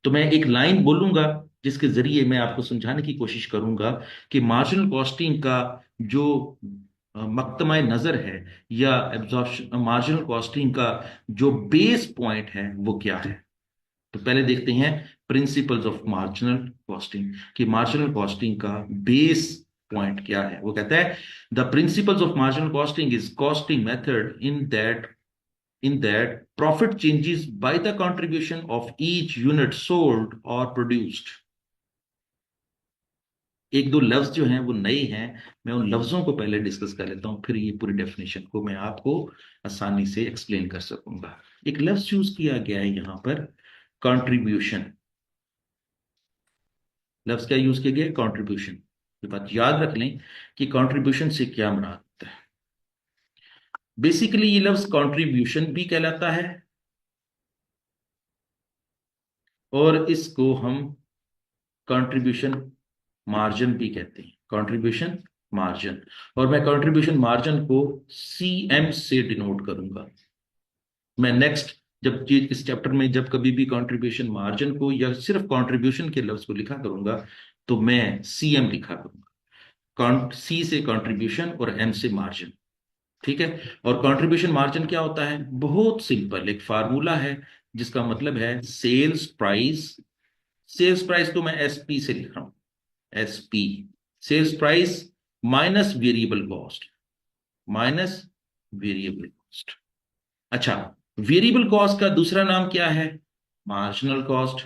तो मैं एक लाइन बोलूंगा जिसके जरिए मैं आपको समझाने की कोशिश करूंगा कि मार्जिनल कॉस्टिंग का जो मकतमा नजर है या एब्जॉर्प्शन मार्जिनल कॉस्टिंग का जो बेस पॉइंट है वो क्या है। तो पहले देखते हैं प्रिंसिपल्स ऑफ मार्जिनल कॉस्टिंग कि मार्जिनल कॉस्टिंग का बेस पॉइंट क्या है। वो कहता है the principles of marginal costing is costing method in that profit changes by the contribution of each unit sold or produced। एक दो लफ्ज जो हैं वो नए हैं, मैं उन लफ्जों को पहले डिस्कस कर लेता हूं, फिर ये पूरी डेफिनेशन को मैं आपको आसानी से एक्सप्लेन कर सकूंगा। एक लफ्ज यूज किया गया है यहां पर, कंट्रीब्यूशन। लफ्ज क्या यूज किया गया है? कंट्रीब्यूशन। ये बात याद रख लें कि कंट्रीब्यूशन से क्या मुराद होता है। बेसिकली ये लफ्ज कंट्रीब्यूशन भी कहलाता है और इसको हम कंट्रीब्यूशन मार्जिन भी कहते हैं, कंट्रीब्यूशन मार्जिन। और मैं कंट्रीब्यूशन मार्जिन को सीएम से डिनोट करूंगा। मैं नेक्स्ट जब इस चैप्टर में जब कभी भी कंट्रीब्यूशन मार्जिन को या सिर्फ कंट्रीब्यूशन के लफ्ज को लिखा करूंगा तो मैं सीएम लिखा करूंगा। सी से कंट्रीब्यूशन और एम से मार्जिन। ठीक है। और कंट्रीब्यूशन मार्जिन क्या होता है? बहुत सिंपल एक फार्मूला है जिसका मतलब है सेल्स प्राइस। सेल्स प्राइस को मैं एसपी से लिख रहा हूं, SP, sales price minus variable cost, minus variable cost. अच्छा, वेरिएबल कॉस्ट का दूसरा नाम क्या है? Marginal cost.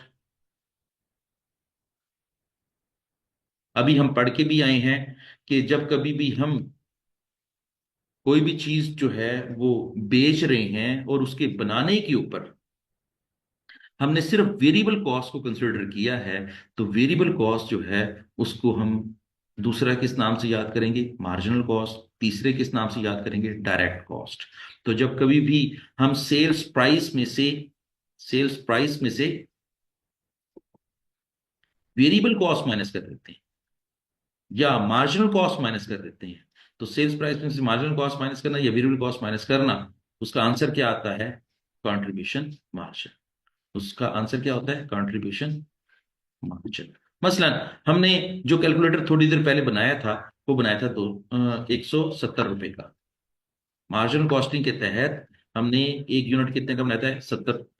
अभी हम पढ़ के भी आए हैं कि जब कभी भी हम कोई भी चीज जो है वो बेच रहे हैं और उसके बनाने के ऊपर हमने सिर्फ वेरिएबल कॉस्ट को कंसिडर किया है तो वेरिएबल कॉस्ट जो है उसको हम दूसरा किस नाम से याद करेंगे? Marginal cost. तीसरे किस नाम से याद करेंगे? Direct cost. तो जब कभी भी हम सेल्स प्राइस में से वेरिएबल कॉस्ट माइनस कर देते हैं या मार्जिनल कॉस्ट माइनस कर देते हैं, तो सेल्स प्राइस में से मार्जिनल कॉस्ट माइनस करना या वेरिएबल कॉस्ट माइनस करना, उसका आंसर क्या आता है? Contribution margin. उसका आंसर क्या होता है? Contribution margin. मसलन हमने जो कैलकुलेटर थोड़ी देर पहले बनाया था वो बनाया था 170 रुपए का। मार्जिनल कॉस्टिंग के तहत हमने एक यूनिट कितने का बनाया था?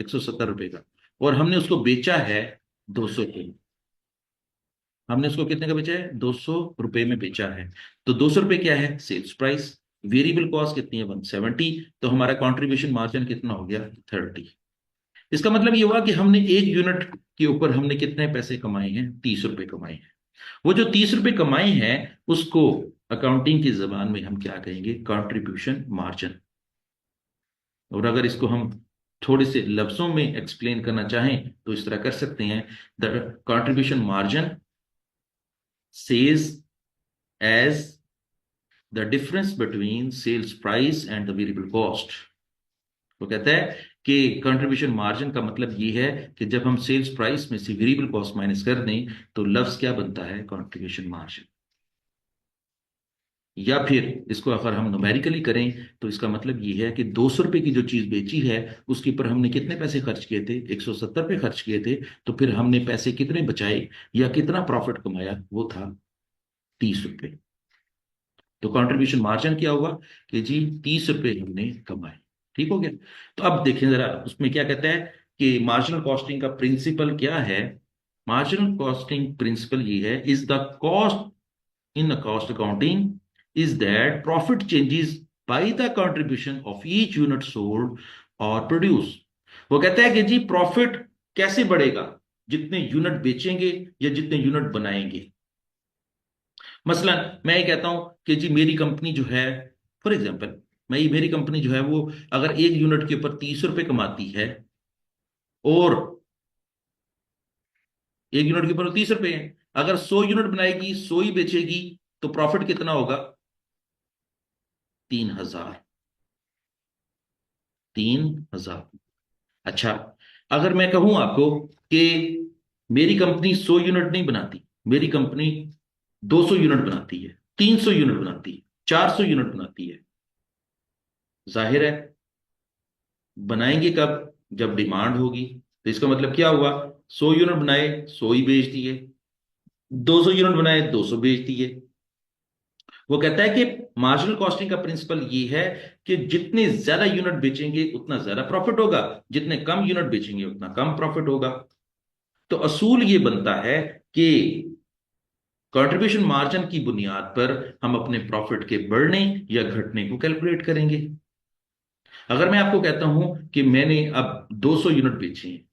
170 रुपए का। और हमने उसको बेचा है 200 रुपये। हमने उसको कितने का बेचा है? 200 रुपए में बेचा है। तो 200 रुपए क्या है? Sales price. वेरिएबल कॉस्ट कितनी है? 170। तो हमारा कॉन्ट्रीब्यूशन मार्जिन कितना हो गया? 30। इसका मतलब ये हुआ कि हमने एक यूनिट के ऊपर हमने कितने पैसे कमाए हैं? 30 रुपए कमाए हैं। वो जो 30 रुपए कमाए हैं उसको अकाउंटिंग की जबान में हम क्या कहेंगे? Contribution margin. और अगर इसको हम थोड़े से लफ्जों में एक्सप्लेन करना चाहें तो इस तरह कर सकते हैं, the contribution margin says as the difference between sales price and the variable cost. वो कहता है कि कंट्रीब्यूशन मार्जिन का मतलब ये है कि जब हम सेल्स प्राइस में से वेरिएबल कॉस्ट माइनस कर दें तो लफ्ज क्या बनता है? Contribution margin. या फिर इसको अगर हम न्यूमेरिकली करें तो इसका मतलब ये है कि 200 रुपए की जो चीज बेची है उसके ऊपर हमने कितने पैसे खर्च किए थे? 170 रुपए खर्च किए थे। तो फिर हमने पैसे कितने बचाए या कितना प्रॉफिट कमाया? वो था 30 रुपए। तो कंट्रीब्यूशन मार्जिन क्या हुआ कि जी 30 रुपए हमने कमाए। ठीक हो गया। तो अब देखें जरा उसमें क्या कहता है कि मार्जिनल कॉस्टिंग का प्रिंसिपल क्या है। मार्जिनल कॉस्टिंग प्रिंसिपल ये है, is the cost in the cost accounting is that profit changes by the contribution of each unit sold or produced। वो कहता है कि जी प्रॉफिट कैसे बढ़ेगा? जितने यूनिट बेचेंगे या जितने यूनिट बनाएंगे। मसलन मैं ये कहता हूं कि जी मेरी कंपनी जो है, फॉर एग्जाम्पल, मेरी कंपनी जो है वो अगर एक यूनिट के ऊपर 30 रुपए कमाती है, और एक यूनिट के ऊपर 30 रुपए है, अगर 100 यूनिट बनाएगी, 100 ही बेचेगी, तो प्रॉफिट कितना होगा? 3,000। 3,000। अच्छा, अगर मैं कहूं आपको कि मेरी कंपनी 100 यूनिट नहीं बनाती, मेरी कंपनी 200 यूनिट बनाती है, 300 यूनिट बनाती है, 400 यूनिट बनाती है, जाहिर है बनाएंगे कब? जब डिमांड होगी। तो इसका मतलब क्या हुआ? 100 यूनिट बनाए, 100 ही बेच दिए, 200 यूनिट बनाए, 200 बेच दिए। वो कहता है कि मार्जिनल कॉस्टिंग का प्रिंसिपल ये है कि जितने ज्यादा यूनिट बेचेंगे उतना ज्यादा प्रॉफिट होगा, जितने कम यूनिट बेचेंगे उतना कम प्रॉफिट होगा। तो असूल ये बनता है कि कंट्रीब्यूशन मार्जिन की बुनियाद पर हम अपने प्रॉफिट के बढ़ने या घटने को कैलकुलेट करेंगे। अगर मैं आपको कहता हूं कि मैंने अब 200 यूनिट बेचे हैं,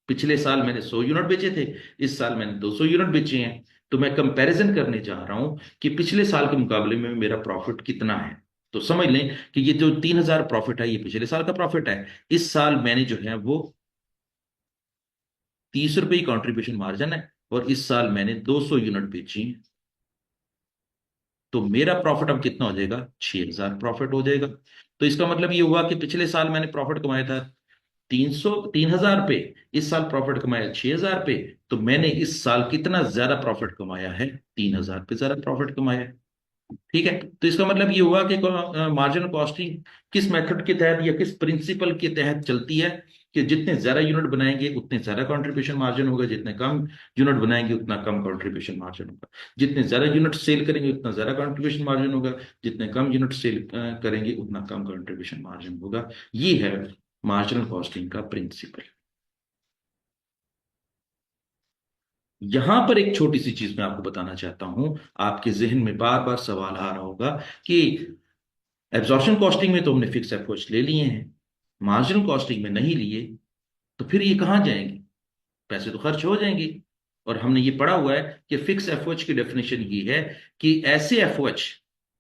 पिछले साल मैंने 100 यूनिट बेचे थे, इस साल मैंने 200 यूनिट बेचे हैं, तो मैं कंपैरिजन करने जा रहा हूं कि पिछले साल के मुकाबले में मेरा प्रॉफिट कितना है। तो समझ लें कि ये जो 3,000 प्रॉफिट है, ये पिछले साल का प्रॉफिट है। इस साल मैंने जो है वो 30 रुपए ही कॉन्ट्रीब्यूशन मार्जिन है, और इस साल मैंने 200 यूनिट बेची हैं। तो मेरा प्रॉफिट अब कितना हो जाएगा? 6,000 प्रॉफिट हो जाएगा। तो इसका मतलब ये हुआ कि पिछले साल मैंने प्रॉफिट कमाया था 3,000 रुपये, इस साल प्रॉफिट कमाया 6,000 रुपये। तो मैंने इस साल कितना ज्यादा प्रॉफिट कमाया है? 3,000 रुपये ज्यादा प्रॉफिट कमाया है। ठीक है, तो इसका मतलब ये हुआ कि मार्जिनल कॉस्टिंग किस मेथड के तहत या किस प्रिंसिपल के तहत चलती है कि जितने ज्यादा यूनिट बनाएंगे उतने ज्यादा कंट्रीब्यूशन मार्जिन होगा, जितने कम यूनिट बनाएंगे उतना कम कंट्रीब्यूशन मार्जिन होगा, जितने ज्यादा यूनिट सेल करेंगे उतना ज्यादा कंट्रीब्यूशन मार्जिन होगा, जितने कम यूनिट सेल करेंगे उतना कम कंट्रीब्यूशन मार्जिन होगा। ये है मार्जिनल कॉस्टिंग का प्रिंसिपल। यहां पर एक छोटी सी चीज मैं आपको बताना चाहता हूं। आपके जहन में बार बार सवाल आ रहा होगा कि एब्जॉर्प्शन कॉस्टिंग में तो हमने फिक्स अप्रोच ले लिए हैं, मार्जिनल कॉस्टिंग में नहीं लिए, तो फिर ये कहाँ जाएंगे? पैसे तो खर्च हो जाएंगे। और हमने ये पढ़ा हुआ है कि फिक्स एफओएच की डेफिनेशन ये है कि ऐसे एफओएच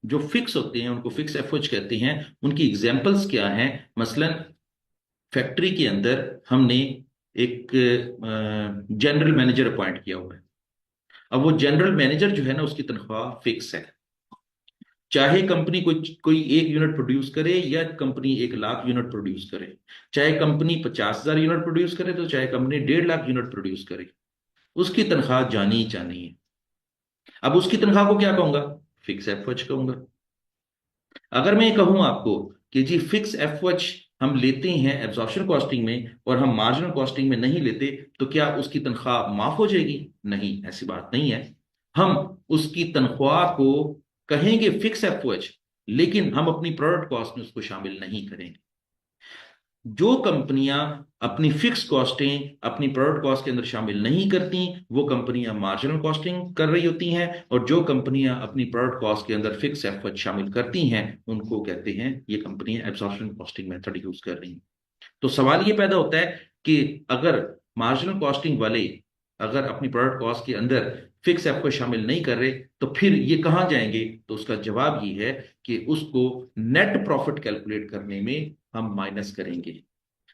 जो फिक्स होते हैं उनको फिक्स एफओएच कहते हैं। उनकी एग्जांपल्स क्या हैं? मसलन फैक्ट्री के अंदर हमने एक जनरल मैनेजर अपॉइंट किया हुआ है। अब वो जनरल मैनेजर जो है ना, उसकी तनख्वाह फिक्स है। चाहे कंपनी कोई कोई 1 यूनिट प्रोड्यूस करे या कंपनी 1 लाख यूनिट प्रोड्यूस करे, चाहे कंपनी 50,000 यूनिट प्रोड्यूस करे, तो चाहे कंपनी 1.5 लाख यूनिट प्रोड्यूस करे, उसकी तनख्वाह जानी ही जानी है। अब उसकी तनख्वाह को क्या कहूंगा? फिक्स एफएच कहूंगा। अगर मैं कहूं आपको कि जी फिक्स एफएच हम लेते हैं एब्जॉर्प्शन कॉस्टिंग में और हम मार्जिनल कॉस्टिंग में नहीं लेते, तो क्या उसकी तनख्वाह माफ हो जाएगी? नहीं, ऐसी बात नहीं है। हम उसकी तनख्वाह को कहेंगे फिक्स एफओएच, लेकिन हम अपनी प्रोडक्ट कॉस्ट में उसको शामिल नहीं करेंगे। जो कंपनियां अपनी फिक्स कॉस्टें अपनी प्रोडक्ट कॉस्ट के अंदर शामिल नहीं करती, वो कंपनियां मार्जिनल कॉस्टिंग कर रही होती हैं, और जो कंपनियां अपनी प्रोडक्ट कॉस्ट के अंदर फिक्स एफर्ट शामिल करती हैं उनको कहते हैं ये कंपनियां एब्जॉर्प्शन कॉस्टिंग मेथड यूज कर रही हैं। तो सवाल ये पैदा होता है कि अगर मार्जिनल कॉस्टिंग वाले अगर अपनी प्रोडक्ट कॉस्ट के अंदर फिक्स एफ को शामिल नहीं कर रहे, तो फिर ये कहां जाएंगे? तो उसका जवाब ये है कि उसको नेट प्रॉफिट कैलकुलेट करने में हम माइनस करेंगे।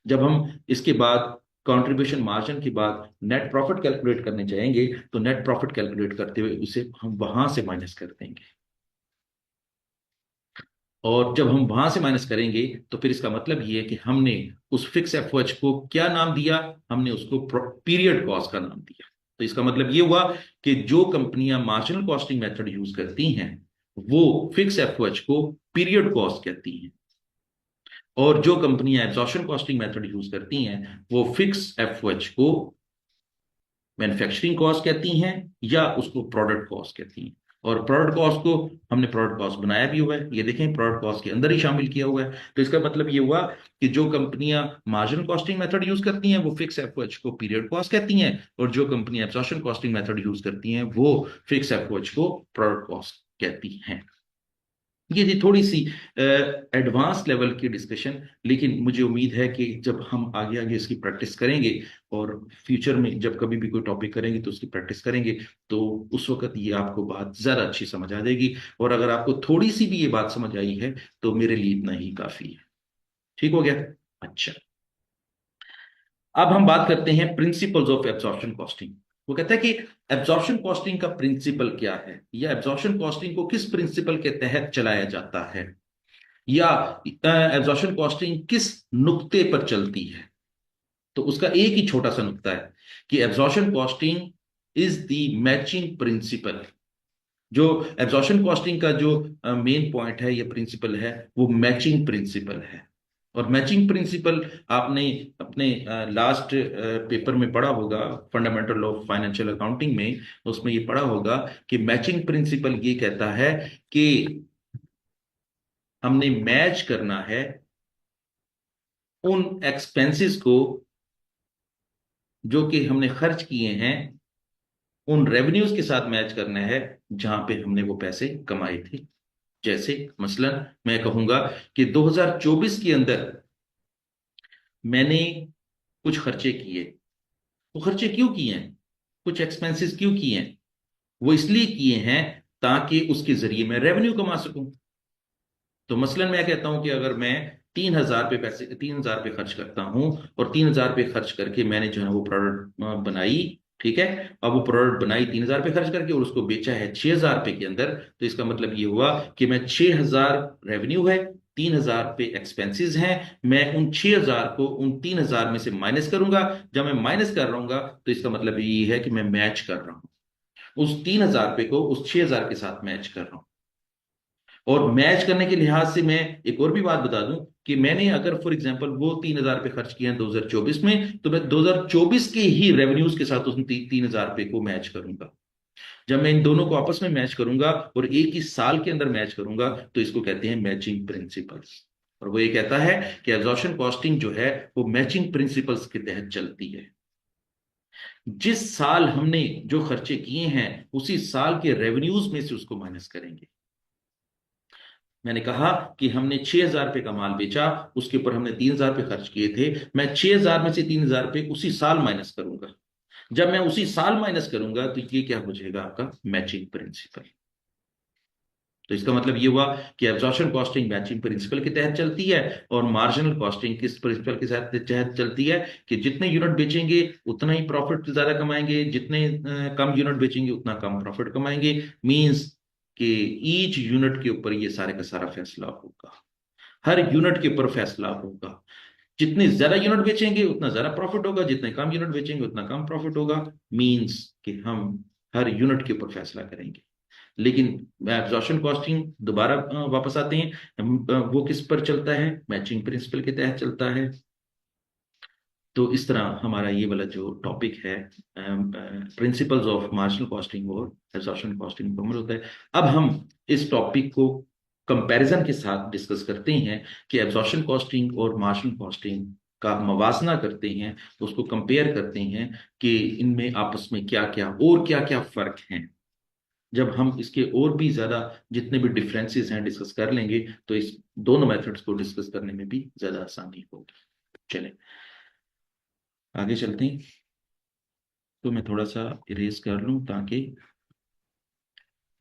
जब हम इसके बाद कंट्रीब्यूशन मार्जिन के बाद नेट प्रॉफिट कैलकुलेट करने जाएंगे, तो नेट प्रॉफिट कैलकुलेट करते हुए उसे हम वहां से माइनस कर देंगे। और जब हम वहां से माइनस करेंगे तो फिर इसका मतलब ये है कि हमने उस फिक्स एफओएच को क्या नाम दिया? हमने उसको पीरियड कॉस्ट का नाम दिया। तो इसका मतलब ये हुआ कि जो कंपनियां मार्जिनल कॉस्टिंग मेथड यूज करती हैं वो फिक्स एफओएच को पीरियड कॉस्ट कहती हैं, और जो कंपनियां एब्जॉर्प्शन कॉस्टिंग मेथड यूज करती हैं वो फिक्स एफओएच को मैन्युफैक्चरिंग कॉस्ट कहती हैं या उसको प्रोडक्ट कॉस्ट कहती हैं। और प्रोडक्ट कॉस्ट को हमने प्रोडक्ट कॉस्ट बनाया भी हुआ है, ये देखें प्रोडक्ट कॉस्ट के अंदर ही शामिल किया हुआ है। तो इसका मतलब ये हुआ कि जो कंपनियां मार्जिनल कॉस्टिंग मेथड यूज करती हैं वो फिक्स एफओएच को पीरियड कॉस्ट कहती हैं, और जो कंपनियां एब्जॉर्प्शन कॉस्टिंग मेथड यूज करती हैं वो फिक्स एफओएच को प्रोडक्ट कॉस्ट कहती हैं। ये थी थोड़ी सी एडवांस लेवल की डिस्कशन, लेकिन मुझे उम्मीद है कि जब हम आगे आगे इसकी प्रैक्टिस करेंगे और फ्यूचर में जब कभी भी कोई टॉपिक करेंगे तो उसकी प्रैक्टिस करेंगे, तो उस वक्त ये आपको बात ज़्यादा अच्छी समझ आ जाएगी। और अगर आपको थोड़ी सी भी ये बात समझ आई है तो मेरे लिए इतना ही काफ़ी है। ठीक हो गया? अच्छा, अब हम बात करते हैं प्रिंसिपल्स ऑफ एब्जॉर्प्शन कॉस्टिंग। वो कहता है कि एब्जॉर्प्शन कॉस्टिंग का प्रिंसिपल क्या है, या एब्जॉर्प्शन कॉस्टिंग को किस प्रिंसिपल के तहत चलाया जाता है, या एब्जॉर्प्शन कॉस्टिंग किस नुक्ते पर चलती है। तो उसका एक ही छोटा सा नुक्ता है कि absorption costing is the matching principal. जो एब्जॉर्प्शन कॉस्टिंग का जो मेन पॉइंट है या प्रिंसिपल है, वो मैचिंग प्रिंसिपल है। और मैचिंग प्रिंसिपल आपने अपने लास्ट पेपर में पढ़ा होगा, फंडामेंटल ऑफ फाइनेंशियल अकाउंटिंग में, उसमें ये पढ़ा होगा कि मैचिंग प्रिंसिपल ये कहता है कि हमने मैच करना है उन एक्सपेंसेस को जो कि हमने खर्च किए हैं, उन रेवेन्यूज के साथ मैच करना है जहां पे हमने वो पैसे कमाए थे। जैसे मसलन मैं कहूंगा कि 2024 के अंदर मैंने कुछ खर्चे किए। वो खर्चे क्यों किए हैं, कुछ एक्सपेंसेस क्यों किए हैं? वो इसलिए किए हैं ताकि उसके जरिए मैं रेवेन्यू कमा सकूं। तो मसलन मैं कहता हूं कि अगर मैं 3,000 रुपये खर्च करता हूं, और 3,000 रुपये खर्च करके मैंने जो है वो प्रोडक्ट बनाई, ठीक है। अब वो प्रोडक्ट बनाई 3,000 रुपये खर्च करके और उसको बेचा है 6,000 रुपये के अंदर, तो इसका मतलब ये हुआ कि मैं 6,000 रेवेन्यू है, 3,000 रुपये एक्सपेंसेस हैं, मैं उन 6,000 को उन 3,000 में से माइनस करूंगा। जब मैं माइनस कर रहा हूँ तो इसका मतलब ये है कि मैं मैच कर रहा हूँ, उस 3,000 रुपये को उस 6,000 के साथ मैच कर रहा हूँ। और मैच करने के लिहाज से मैं एक और भी बात बता दूं कि मैंने अगर फॉर एग्जांपल वो 3,000 रुपये खर्च किए हैं 2024 में, तो मैं 2024 के ही रेवेन्यूज के साथ उस 3,000 रुपये को मैच करूंगा। जब मैं इन दोनों को आपस में मैच करूंगा और एक ही साल के अंदर मैच करूंगा, तो इसको कहते हैं मैचिंग प्रिंसिपल्स। और वो ये कहता है कि एब्जॉर्प्शन कॉस्टिंग जो है वो मैचिंग प्रिंसिपल्स के तहत चलती है। जिस साल हमने जो खर्चे किए हैं उसी साल के रेवेन्यूज में से उसको माइनस करेंगे। मैंने कहा कि हमने 6,000 रुपये का माल बेचा, उसके ऊपर हमने 3,000 रुपये खर्च किए थे, मैं 6,000 में से 3,000 रुपये उसी साल माइनस करूंगा। जब मैं उसी साल माइनस करूंगा तो ये क्या हो जाएगा, आपका मैचिंग प्रिंसिपल। तो इसका मतलब ये हुआ कि एब्जॉर्प्शन कॉस्टिंग मैचिंग प्रिंसिपल के तहत चलती है, और मार्जिनल कॉस्टिंग किस प्रिंसिपल के तहत चलती है कि जितने यूनिट बेचेंगे उतना ही प्रॉफिट ज्यादा कमाएंगे, जितने कम यूनिट बेचेंगे उतना कम प्रॉफिट कमाएंगे। मींस कि ईच यूनिट के ऊपर ये सारे का सारा फैसला होगा, हर यूनिट के ऊपर फैसला होगा। जितने ज्यादा यूनिट बेचेंगे उतना ज्यादा प्रॉफिट होगा, जितने कम यूनिट बेचेंगे उतना कम प्रॉफिट होगा। मींस कि हम हर यूनिट के ऊपर फैसला करेंगे। लेकिन एब्जॉर्प्शन कॉस्टिंग दोबारा वापस आते हैं, वो किस पर चलता है, मैचिंग प्रिंसिपल के तहत चलता है। तो इस तरह हमारा ये वाला जो टॉपिक है, प्रिंसिपल्स ऑफ मार्जिनल कॉस्टिंग और एब्जॉर्प्शन कॉस्टिंग, मुकम्मल होता है। अब हम इस टॉपिक को कंपैरिजन के साथ डिस्कस करते हैं कि एब्जॉर्प्शन कॉस्टिंग और मार्जिनल कॉस्टिंग का मवाजना करते हैं, उसको कंपेयर करते हैं कि इनमें आपस में क्या क्या और क्या क्या फर्क हैं। जब हम इसके और भी ज्यादा जितने भी डिफरेंसेस हैं डिस्कस कर लेंगे, तो इस दोनों मेथड्स को डिस्कस करने में भी ज्यादा आसानी होगी। चलें आगे चलते हैं। तो मैं थोड़ा सा इरेज कर लूं ताकि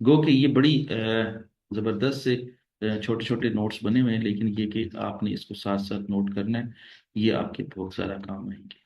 गो कि ये बड़ी जबरदस्त से छोटे छोटे नोट्स बने हुए हैं, लेकिन ये कि आपने इसको साथ साथ नोट करना है, ये आपके बहुत सारा काम आएंगे।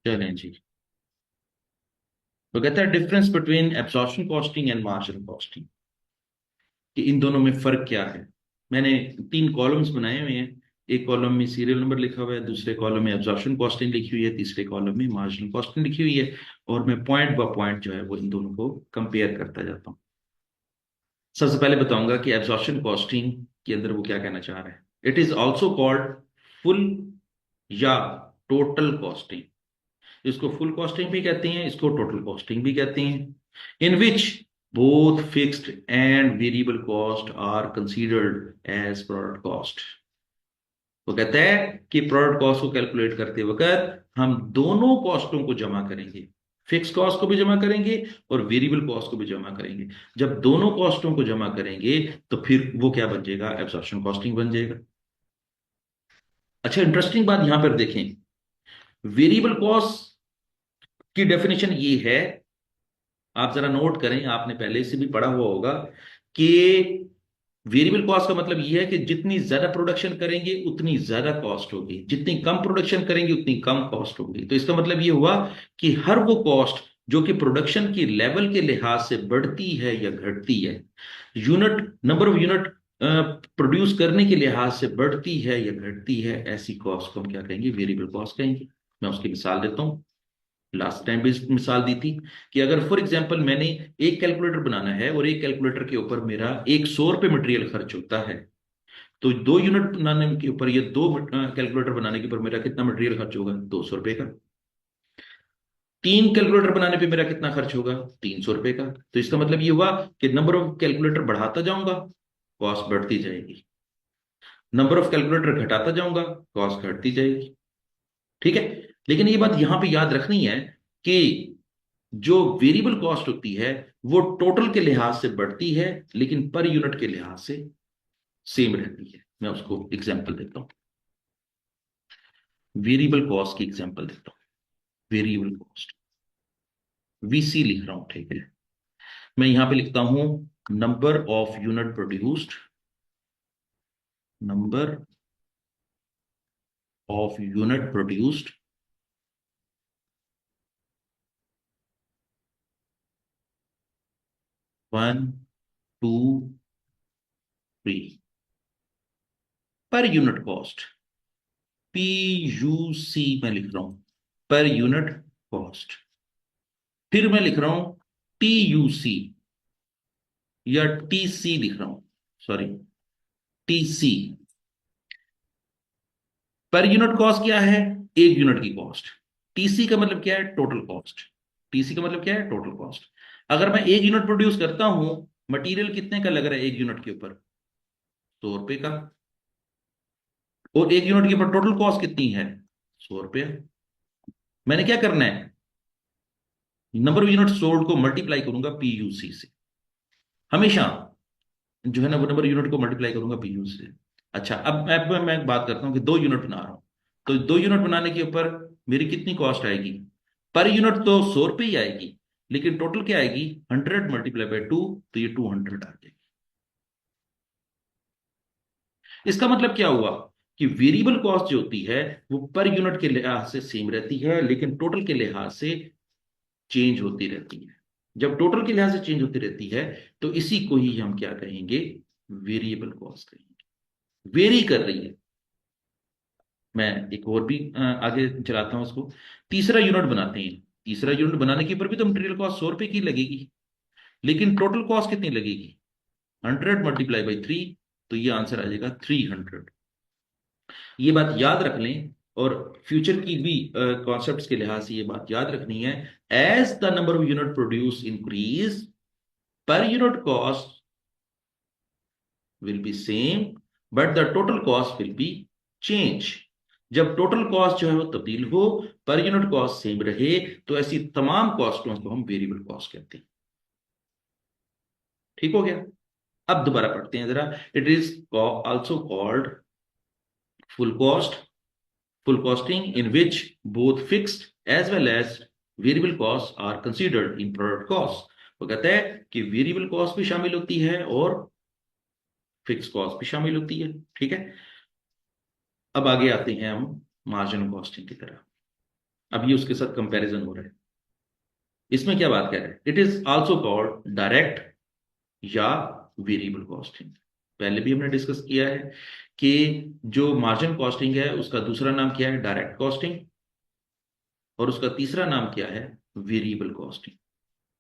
चलें जी। तो कहता है difference between absorption costing and marginal costing, कि इन दोनों में फर्क क्या है। मैंने 3 कॉलम्स बनाए हुए हैं, एक कॉलम में सीरियल नंबर लिखा हुआ है, दूसरे कॉलम में एब्जॉर्प्शन कॉस्टिंग लिखी हुई है, तीसरे कॉलम में मार्जिनल कॉस्टिंग लिखी हुई है। और मैं पॉइंट बाय पॉइंट जो है वो इन दोनों को कंपेयर करता जाता हूँ। सबसे पहले बताऊंगा कि एब्जॉर्प्शन कॉस्टिंग के अंदर वो क्या कहना चाह रहा है। It is also called full या टोटल कॉस्टिंग। इसको फुल कॉस्टिंग भी कहते हैं, इसको टोटल कॉस्टिंग भी कहते हैं। In which both fixed and variable cost are considered as product cost. वो कहता है कि प्रोडक्ट कॉस्ट को कैलकुलेट करते वक्त हम दोनों कॉस्टों को जमा करेंगे, फिक्स कॉस्ट को भी जमा करेंगे और वेरिएबल कॉस्ट को भी जमा करेंगे। जब दोनों कॉस्टों को जमा करेंगे तो फिर वो क्या बन जाएगा, एब्जॉर्प्शन कॉस्टिंग बन जाएगा। अच्छा, इंटरेस्टिंग बात यहां पर देखें, वेरिएबल कॉस्ट की डेफिनेशन ये है, आप जरा नोट करें, आपने पहले से भी पढ़ा हुआ होगा कि वेरिएबल कॉस्ट का मतलब यह है कि जितनी ज्यादा प्रोडक्शन करेंगे उतनी ज्यादा कॉस्ट होगी, जितनी कम प्रोडक्शन करेंगे उतनी कम कॉस्ट होगी। तो इसका मतलब यह हुआ कि हर वो कॉस्ट जो कि प्रोडक्शन की लेवल के लिहाज से बढ़ती है या घटती है, unit number of unit produce करने के लिहाज से बढ़ती है या घटती है, ऐसी कॉस्ट को हम क्या कहेंगे, वेरिएबल कॉस्ट कहेंगे। मैं उसकी मिसाल देता हूं। लास्ट टाइम भी मिसाल दी थी कि अगर फॉर एग्जांपल मैंने एक कैलकुलेटर बनाना है और एक कैलकुलेटर के ऊपर मेरा 100 रुपये मटेरियल खर्च होता है, तो 2 यूनिट बनाने के ऊपर या दो कैलकुलेटर बनाने के ऊपर मेरा कितना मटेरियल खर्च होगा, 200 रुपये का। 3 कैलकुलेटर बनाने पे मेरा कितना खर्च होगा, 300 रुपये का। तो इसका मतलब ये हुआ कि नंबर ऑफ कैलकुलेटर बढ़ाता जाऊंगा, कॉस्ट बढ़ती जाएगी, नंबर ऑफ कैलकुलेटर घटाता जाऊंगा, कॉस्ट घटती जाएगी। ठीक है। लेकिन ये बात यहां पे याद रखनी है कि जो वेरिएबल कॉस्ट होती है वो टोटल के लिहाज से बढ़ती है लेकिन पर यूनिट के लिहाज से सेम रहती है। मैं उसको एग्जांपल देता हूं, वेरिएबल कॉस्ट की एग्जांपल देता हूं। वेरिएबल कॉस्ट वीसी लिख रहा हूं, ठीक है। मैं यहां पे लिखता हूं number of unit produced, number of unit produced 1 2 3 per unit cost, P U C मैं लिख रहा हूं, पर यूनिट कॉस्ट। फिर मैं लिख रहा हूं टी यू सी या टी सी लिख रहा हूं, सॉरी, टी सी। पर यूनिट कॉस्ट क्या है, एक यूनिट की कॉस्ट। टीसी का मतलब क्या है, टोटल कॉस्ट। टीसी का मतलब क्या है, टोटल कॉस्ट। अगर मैं एक यूनिट प्रोड्यूस करता हूं, मटेरियल कितने का लग रहा है एक यूनिट के ऊपर, 100 रुपए का, और एक यूनिट के ऊपर टोटल कॉस्ट कितनी है, 100 रुपया। मैंने क्या करना है, नंबर ऑफ यूनिट सोल्ड को मल्टीप्लाई करूंगा पीयूसी से, हमेशा जो है ना वो नंबर यूनिट को मल्टीप्लाई करूंगा पीयू से। अच्छा, अब मैं एक बात करता हूं कि 2 यूनिट बना रहा हूं, तो 2 यूनिट बनाने के ऊपर मेरी कितनी कॉस्ट आएगी, पर यूनिट तो 100 रुपये ही आएगी, लेकिन टोटल क्या आएगी, 100 × 2, तो ये 200 आ जाएगी। इसका मतलब क्या हुआ कि वेरिएबल कॉस्ट जो होती है वो पर यूनिट के लिहाज से सेम रहती है लेकिन टोटल के लिहाज से चेंज होती रहती है। जब टोटल के लिहाज से चेंज होती रहती है तो इसी को ही हम क्या कहेंगे, वेरिएबल कॉस्ट कहेंगे, वेरी कर रही है। मैं एक और भी आगे चलाता हूं उसको। तीसरा यूनिट बनाते हैं, तीसरा यूनिट बनाने के ऊपर भी तो मटेरियल कॉस्ट 100 रुपए की लगेगी, लेकिन टोटल कॉस्ट कितनी लगेगी, 100 × 3, तो ये आंसर आ जाएगा 300। ये बात याद रख लें और फ्यूचर की भी कॉन्सेप्ट्स के लिहाज से ये बात याद रखनी है। As the number of unit produce increase, per unit cost will be same but the total cost will be change. जब टोटल कॉस्ट जो है वो तब्दील हो, पर यूनिट कॉस्ट सेम रहे, तो ऐसी तमाम कॉस्टों को हम वेरिएबल कॉस्ट कहते हैं। ठीक हो गया। अब दोबारा पढ़ते हैं जरा। It is also called full cost, full costing in which both fixed as well as variable costs are considered in product cost। वो कहता है कि वेरिएबल कॉस्ट भी शामिल होती है और फिक्स कॉस्ट भी शामिल होती है। ठीक है। अब आगे आते हैं हम मार्जिनल कॉस्टिंग की तरह। अब ये उसके साथ कंपैरिजन हो रहा है। इसमें क्या बात कर रहे हैं, it is also called direct या वेरिएबल कॉस्टिंग। पहले भी हमने डिस्कस किया है कि जो मार्जिन कॉस्टिंग है उसका दूसरा नाम क्या है, डायरेक्ट कॉस्टिंग, और उसका तीसरा नाम क्या है, वेरिएबल कॉस्टिंग।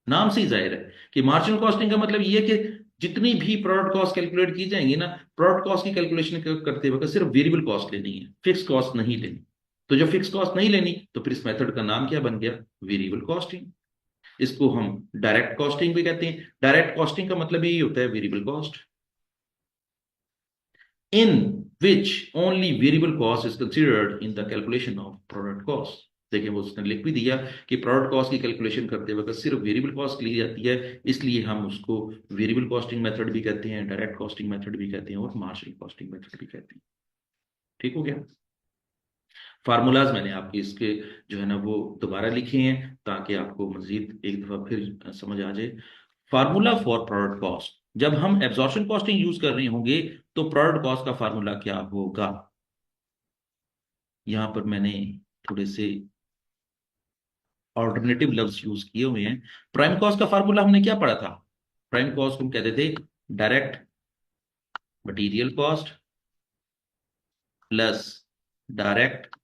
नाम से ही जाहिर है कि मार्जिनल कॉस्टिंग का मतलब ये है कि जितनी भी प्रोडक्ट कॉस्ट कैलकुलेट की जाएंगी ना, प्रोडक्ट कॉस्ट की कैलकुलेशन करते वक्त सिर्फ वेरिएबल कॉस्ट लेनी है, फिक्स कॉस्ट नहीं लेनी। तो जब फिक्स कॉस्ट नहीं लेनी तो फिर इस मेथड का नाम क्या बन गया, वेरिएबल कॉस्टिंग। इसको हम डायरेक्ट कॉस्टिंग भी कहते हैं। डायरेक्ट कॉस्टिंग का मतलब यही होता है variable cost, in which only variable cost is considered in the calculation of product cost। देखिए वो उसने लिख भी दिया कि प्रोडक्ट कॉस्ट की कैलकुलेशन करते वक्त सिर्फ वेरिएबल कॉस्ट ली जाती है, इसलिए हम उसको वेरिएबल कॉस्टिंग मेथड भी कहते हैं, डायरेक्ट कॉस्टिंग मेथड भी कहते हैं और मार्जिनल कॉस्टिंग मेथड भी कहते हैं। ठीक हो गया। फार्मूलाज मैंने आपके इसके जो है ना वो दोबारा लिखे हैं ताकि आपको मजीद एक दफा फिर समझ आ जाए। फार्मूला फॉर प्रोडक्ट कॉस्ट, जब हम एब्जॉर्प्शन कॉस्टिंग यूज कर रहे होंगे तो प्रोडक्ट कॉस्ट का फार्मूला क्या होगा। यहां पर मैंने थोड़े से ऑल्टरनेटिव लफ्ज यूज किए हुए हैं। प्राइम कॉस्ट का फार्मूला हमने क्या पढ़ा था, प्राइम कॉस्ट हम कहते थे direct material cost plus direct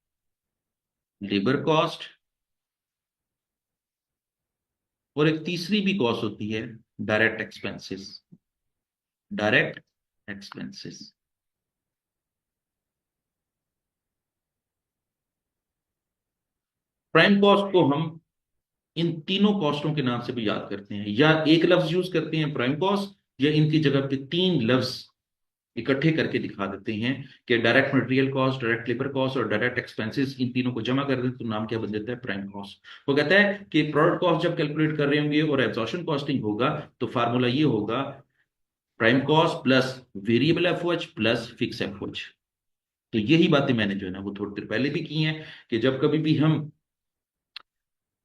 labour cost, और एक तीसरी भी कॉस्ट होती है direct expenses. Direct expenses, prime cost को हम इन तीनों कॉस्टों के नाम से भी याद करते हैं, या एक लफ्ज यूज करते हैं प्राइम कॉस्ट, या इनकी जगह पे तीन लफ्ज इकट्ठे करके दिखा देते हैं कि direct material cost, direct labour cost और डायरेक्ट एक्सपेंसेस, इन तीनों को जमा कर दें तो नाम क्या बन जाता है, प्राइम कॉस्ट। वो कहता है कि प्रोडक्ट कॉस्ट जब कैलकुलेट कर रहे होंगे और एब्जॉर्प्शन कॉस्टिंग होगा तो फार्मूला ये होगा prime cost plus variable FOH plus fix FOH. तो यही बातें मैंने जो है ना वो थोड़ी देर पहले भी की हैं कि जब कभी भी हम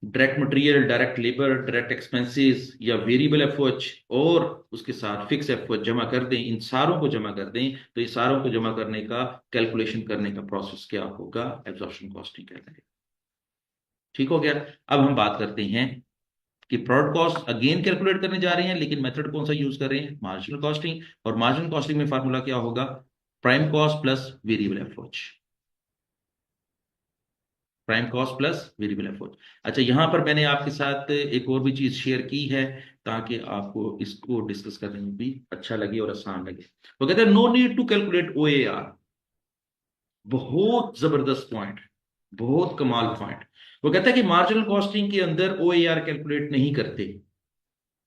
direct material, direct labour, direct expenses या वेरिएबल एफओएच और उसके साथ फिक्स एफओएच जमा कर दें, इन सारों को जमा कर दें, तो ये सारों को जमा करने का कैलकुलेशन करने का प्रोसेस क्या होगा, एब्जॉर्प्शन कॉस्टिंग कहते हैं। ठीक हो गया। अब हम बात करते हैं कि प्रोडक्ट कॉस्ट अगेन कैलकुलेट करने जा रहे हैं, लेकिन मेथड कौन सा यूज कर रहे हैं, मार्जिनल कॉस्टिंग। और मार्जिनल कॉस्टिंग में फार्मूला क्या होगा, prime cost plus variable FOH. Prime cost plus variable effort. अच्छा, यहां पर मैंने आपके साथ एक और भी चीज शेयर की है ताकि आपको इसको डिस्कस करने में भी अच्छा लगे और आसान लगे। वो कहते हैं नो नीड टू कैलकुलेट ओएआर। बहुत जबरदस्त पॉइंट, बहुत कमाल पॉइंट। वो कहता है कि मार्जिनल कॉस्टिंग के अंदर ओएआर कैलकुलेट नहीं करते।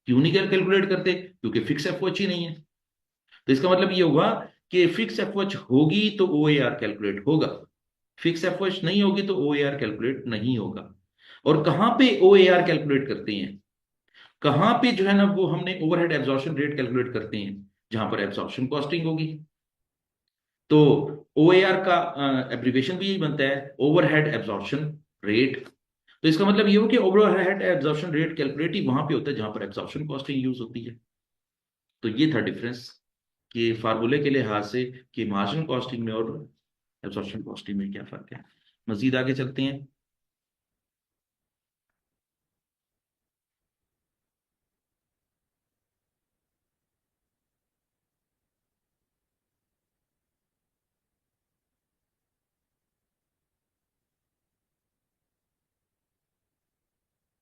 क्यों नहीं कैलकुलेट करते, क्योंकि फिक्स एफओएच ही नहीं है। तो इसका मतलब ये हुआ कि फिक्स एफओएच होगी तो ओएआर कैलकुलेट होगा, फिक्स एफओएच नहीं होगी तो ओएआर कैलकुलेट नहीं होगा। और कहां पे ओएआर कैलकुलेट करते हैं, कहां पे जो है ना वो हमने ओवरहेड एब्जॉर्प्शन रेट कैलकुलेट करते हैं, जहां पर एब्जॉर्प्शन कॉस्टिंग होगी। तो ओएआर का एब्रिविएशन भी यही बनता है, ओवरहेड एब्जॉर्प्शन रेट। तो इसका मतलब ये हो कि ओवरहेड एब्जॉर्प्शन रेट कैलकुलेट ही वहां पे होता है जहां पर एब्जॉर्प्शन कॉस्टिंग यूज होती है। तो ये था डिफरेंस कि फार्मूले के लिहाज से कि मार्जिनल कॉस्टिंग में और एब्जॉर्प्शन कॉस्टिंग में क्या फर्क है। मजीद आगे चलते हैं।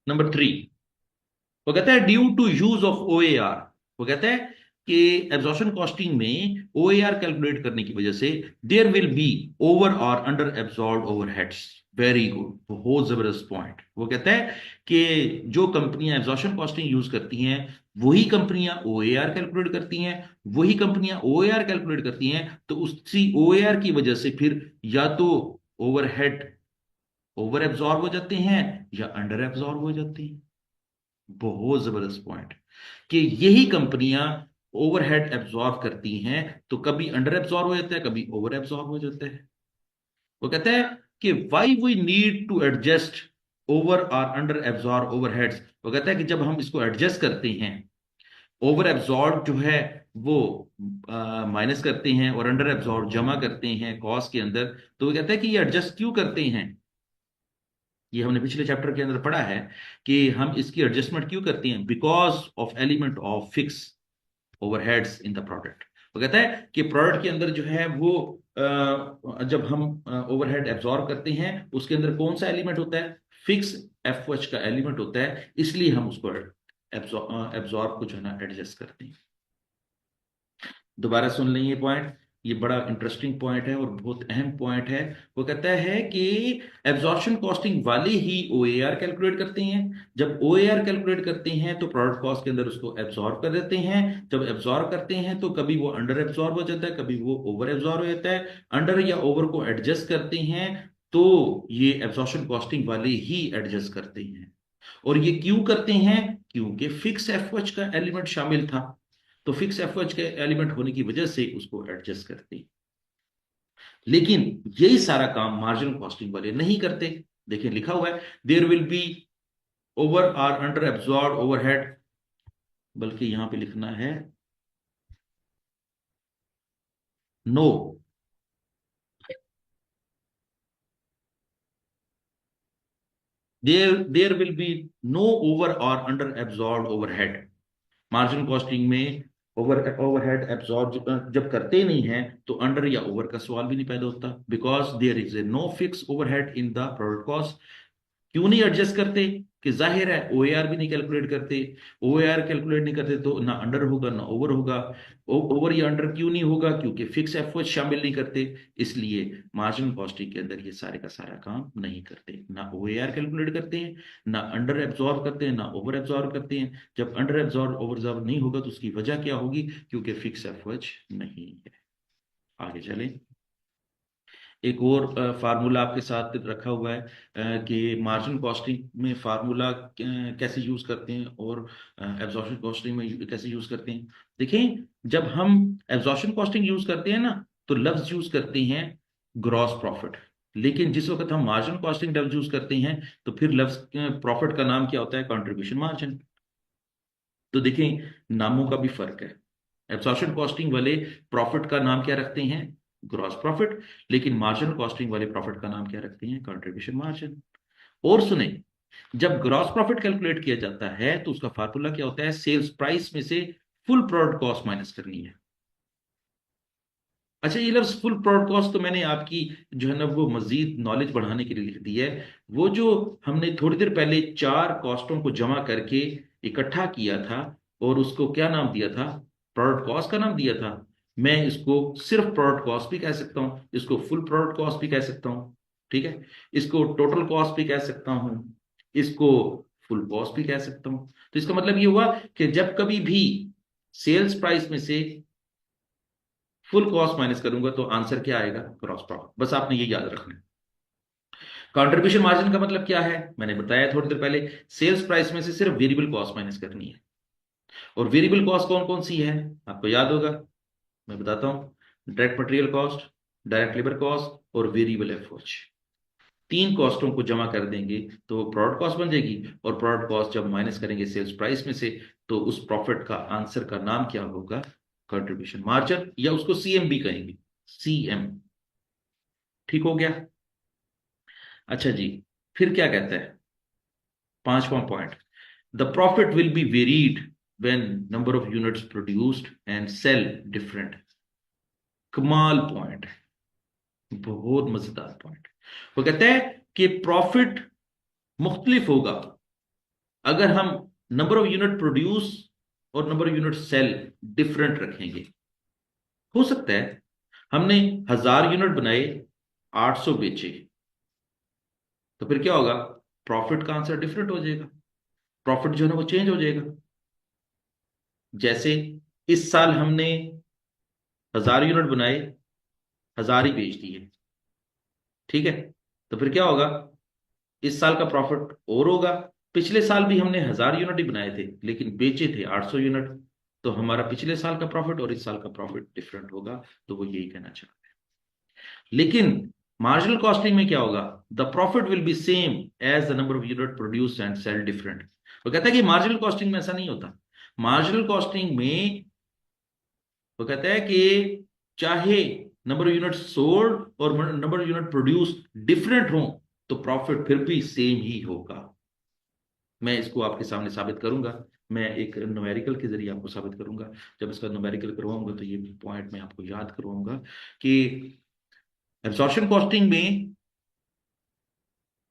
नंबर 3, वो कहता है ड्यू टू यूज ऑफ ओएआर। वो कहता है कि एब्जॉर्प्शन कॉस्टिंग में ओएआर कैलकुलेट करने की वजह से देयर विल बी ओवर और under absorb overheads. Very good, बहुत जबरदस्त पॉइंट। वो कहता है कि जो कंपनियां एब्जॉर्प्शन कॉस्टिंग यूज करती हैं वही कंपनियां ओएआर कैलकुलेट करती हैं, वही कंपनियां ओएआर कैलकुलेट करती हैं तो उसी ओएआर की वजह से फिर या तो ओवरहेड ओवर एब्जॉर्ब हो जाते हैं या अंडर एब्जॉर्ब हो जाते हैं। बहुत जबरदस्त पॉइंट कि यही कंपनियां ओवरहेड एब्जॉर्ब करती हैं तो कभी अंडर एब्जॉर्ब हो जाता है, कभी ओवर एब्जॉर्ब हो जाता है। वो कहता है कि why we need to adjust over और अंडर एब्जॉर्ब ओवरहेड्स। वो कहता है कि जब हम इसको एडजस्ट करते हैं, ओवर एब्जॉर्ब जो है वो माइनस करते हैं और अंडर एब्जॉर्ब जमा करते हैं कॉस्ट के अंदर, तो वो कहता है कि ये एडजस्ट क्यों करते हैं। ये हमने पिछले चैप्टर के अंदर पढ़ा है कि हम इसकी एडजस्टमेंट क्यों करते हैं, because of element of fix overheads in the product. वो कहता है कि प्रोडक्ट के अंदर जो है वो जब हम ओवरहेड एब्जॉर्ब करते हैं उसके अंदर कौन सा एलिमेंट होता है, फिक्स एफओएच का एलिमेंट होता है, इसलिए हम उसको एब्जॉर्ब को जो है ना एडजस्ट करते हैं। दोबारा सुन लें ये पॉइंट, ये बड़ा इंटरेस्टिंग पॉइंट है और बहुत अहम पॉइंट है। वो कहता है कि एब्जॉर्प्शन कॉस्टिंग वाले ही ओएआर कैलकुलेट करते हैं। जब ओएआर कैलकुलेट करते हैं तो प्रोडक्ट कॉस्ट के अंदर उसको एब्जॉर्ब कर देते हैं। जब एब्जॉर्ब करते हैं तो कभी वो अंडर एब्जॉर्ब हो जाता है, कभी वो ओवर एब्जॉर्ब हो जाता है। अंडर या ओवर को एडजस्ट करते हैं तो ये एब्जॉर्प्शन कॉस्टिंग वाले ही एडजस्ट करते हैं। और ये क्यों करते हैं? क्योंकि फिक्स एफएच का एलिमेंट शामिल था, तो फिक्स एफएच के एलिमेंट होने की वजह से उसको एडजस्ट करते हैं। लेकिन यही सारा काम मार्जिनल कॉस्टिंग वाले नहीं करते। देखिए लिखा हुआ है, there will be over or under absorb overhead, बल्कि यहां पे लिखना है no, there will be no over और under absorb overhead. Marginal costing में ओवर ओवरहेड एब्जॉर्ब जब करते ही नहीं है तो अंडर या ओवर का सवाल भी नहीं पैदा होता, because there is a no fix overhead in the product cost. क्यों नहीं एडजस्ट करते? कि जाहिर है ओएआर भी नहीं कैलकुलेट करते। ओएआर कैलकुलेट नहीं करते तो ना अंडर होगा ना ओवर होगा। ओवर या अंडर क्यों नहीं होगा? क्योंकि फिक्स एफर्ट शामिल नहीं करते। इसलिए मार्जिनल कॉस्टिंग के अंदर ये सारे का सारा काम नहीं करते, ना ओएआर कैलकुलेट करते हैं, ना अंडर एब्जॉर्ब करते हैं, ना ओवर एब्जॉर्ब करते हैं। जब अंडर एब्जॉर्ब ओवर एब्जॉर्ब नहीं होगा तो उसकी वजह क्या होगी? क्योंकि फिक्स एफर्ट नहीं है। आगे चलें। एक और फार्मूला आपके साथ रखा हुआ है कि मार्जिन कॉस्टिंग में फार्मूला कैसे यूज करते हैं और एब्जॉर्प्शन कॉस्टिंग में कैसे यूज करते हैं। देखें, जब हम एब्जॉर्प्शन कॉस्टिंग यूज करते हैं ना तो लफ्ज यूज करते हैं ग्रॉस प्रॉफिट। लेकिन जिस वक्त हम मार्जिन कॉस्टिंग लफ्ज यूज करते हैं तो फिर लफ्ज प्रॉफिट का नाम क्या होता है? Contribution margin. तो देखें, नामों का भी फर्क है। एब्जॉर्प्शन कॉस्टिंग वाले प्रॉफिट का नाम क्या रखते हैं? Gross profit. लेकिन मार्जिनल कॉस्टिंग वाले प्रॉफिट का नाम क्या रखते हैं? Contribution margin. और सुने, जब ग्रॉस प्रॉफिट कैलकुलेट किया जाता है तो उसका फार्मूला क्या होता है? सेल्स प्राइस में से फुल प्रोडक्ट कॉस्ट माइनस करनी है। अच्छा, ये लफ्ज फुल प्रोडक्ट कॉस्ट तो मैंने आपकी जो है ना वो मजीद नॉलेज बढ़ाने के लिए लिख दी है। वो जो हमने थोड़ी देर पहले चार कॉस्टों को जमा करके इकट्ठा किया था और उसको क्या नाम दिया था? प्रोडक्ट कॉस्ट का नाम दिया था। मैं इसको सिर्फ प्रोडक्ट कॉस्ट भी कह सकता हूं, इसको फुल प्रोडक्ट कॉस्ट भी कह सकता हूं, ठीक है। इसको टोटल कॉस्ट भी कह सकता हूं, इसको फुल कॉस्ट भी कह सकता हूं। तो इसका मतलब ये हुआ कि जब कभी भी सेल्स प्राइस में से फुल कॉस्ट माइनस करूंगा तो आंसर क्या आएगा? Cross profit. बस आपने ये याद रखना है। कंट्रीब्यूशन मार्जिन का मतलब क्या है? मैंने बताया थोड़ी देर पहले, सेल्स प्राइस में से सिर्फ वेरिएबल कॉस्ट माइनस करनी है। और वेरिएबल कॉस्ट कौन कौन सी है आपको याद होगा? मैं बताता हूं, direct material cost, direct labour cost और वेरिएबल एफओच। तीन कॉस्टों को जमा कर देंगे तो प्रोडक्ट कॉस्ट बन जाएगी। और प्रोडक्ट कॉस्ट जब माइनस करेंगे सेल्स प्राइस में से तो उस प्रॉफिट का आंसर का नाम क्या होगा? कंट्रीब्यूशन मार्जिन, या उसको सीएम भी कहेंगे, सीएम। ठीक हो गया? अच्छा जी, फिर क्या कहता है? पांचवा point, the profit will be varied when number of units produced and sell different. कमाल पॉइंट है, बहुत मजेदार पॉइंट। वो कहते हैं कि प्रॉफिट मुख्तलिफ होगा अगर हम नंबर ऑफ यूनिट प्रोड्यूस और number of unit sell different रखेंगे। हो सकता है हमने 1000 यूनिट बनाए, 800 बेचे, तो फिर क्या होगा? प्रॉफिट का आंसर डिफरेंट हो जाएगा, प्रॉफिट जो है ना वो चेंज हो जाएगा। जैसे इस साल हमने 1000 यूनिट बनाए, 1000 ही बेच दिए, ठीक है। तो फिर क्या होगा? इस साल का प्रॉफिट और होगा। पिछले साल भी हमने 1000 यूनिट ही बनाए थे लेकिन बेचे थे 800 यूनिट, तो हमारा पिछले साल का प्रॉफिट और इस साल का प्रॉफिट डिफरेंट होगा। तो वो यही कहना चाहते हैं। लेकिन मार्जिनल कॉस्टिंग में क्या होगा? The profit will be same as the number of unit produce and sell different. वो कहता है कि मार्जिनल कॉस्टिंग में ऐसा नहीं होता। मार्जिनल कॉस्टिंग में वो कहता है कि चाहे नंबर ऑफ यूनिट सोल्ड और number of unit produce different हो तो प्रॉफिट फिर भी सेम ही होगा। मैं इसको आपके सामने साबित करूंगा। मैं एक न्यूमेरिकल के जरिए आपको साबित करूंगा। जब इसका न्यूमेरिकल करवाऊंगा तो ये पॉइंट मैं आपको याद करवाऊंगा कि एब्जॉर्प्शन कॉस्टिंग में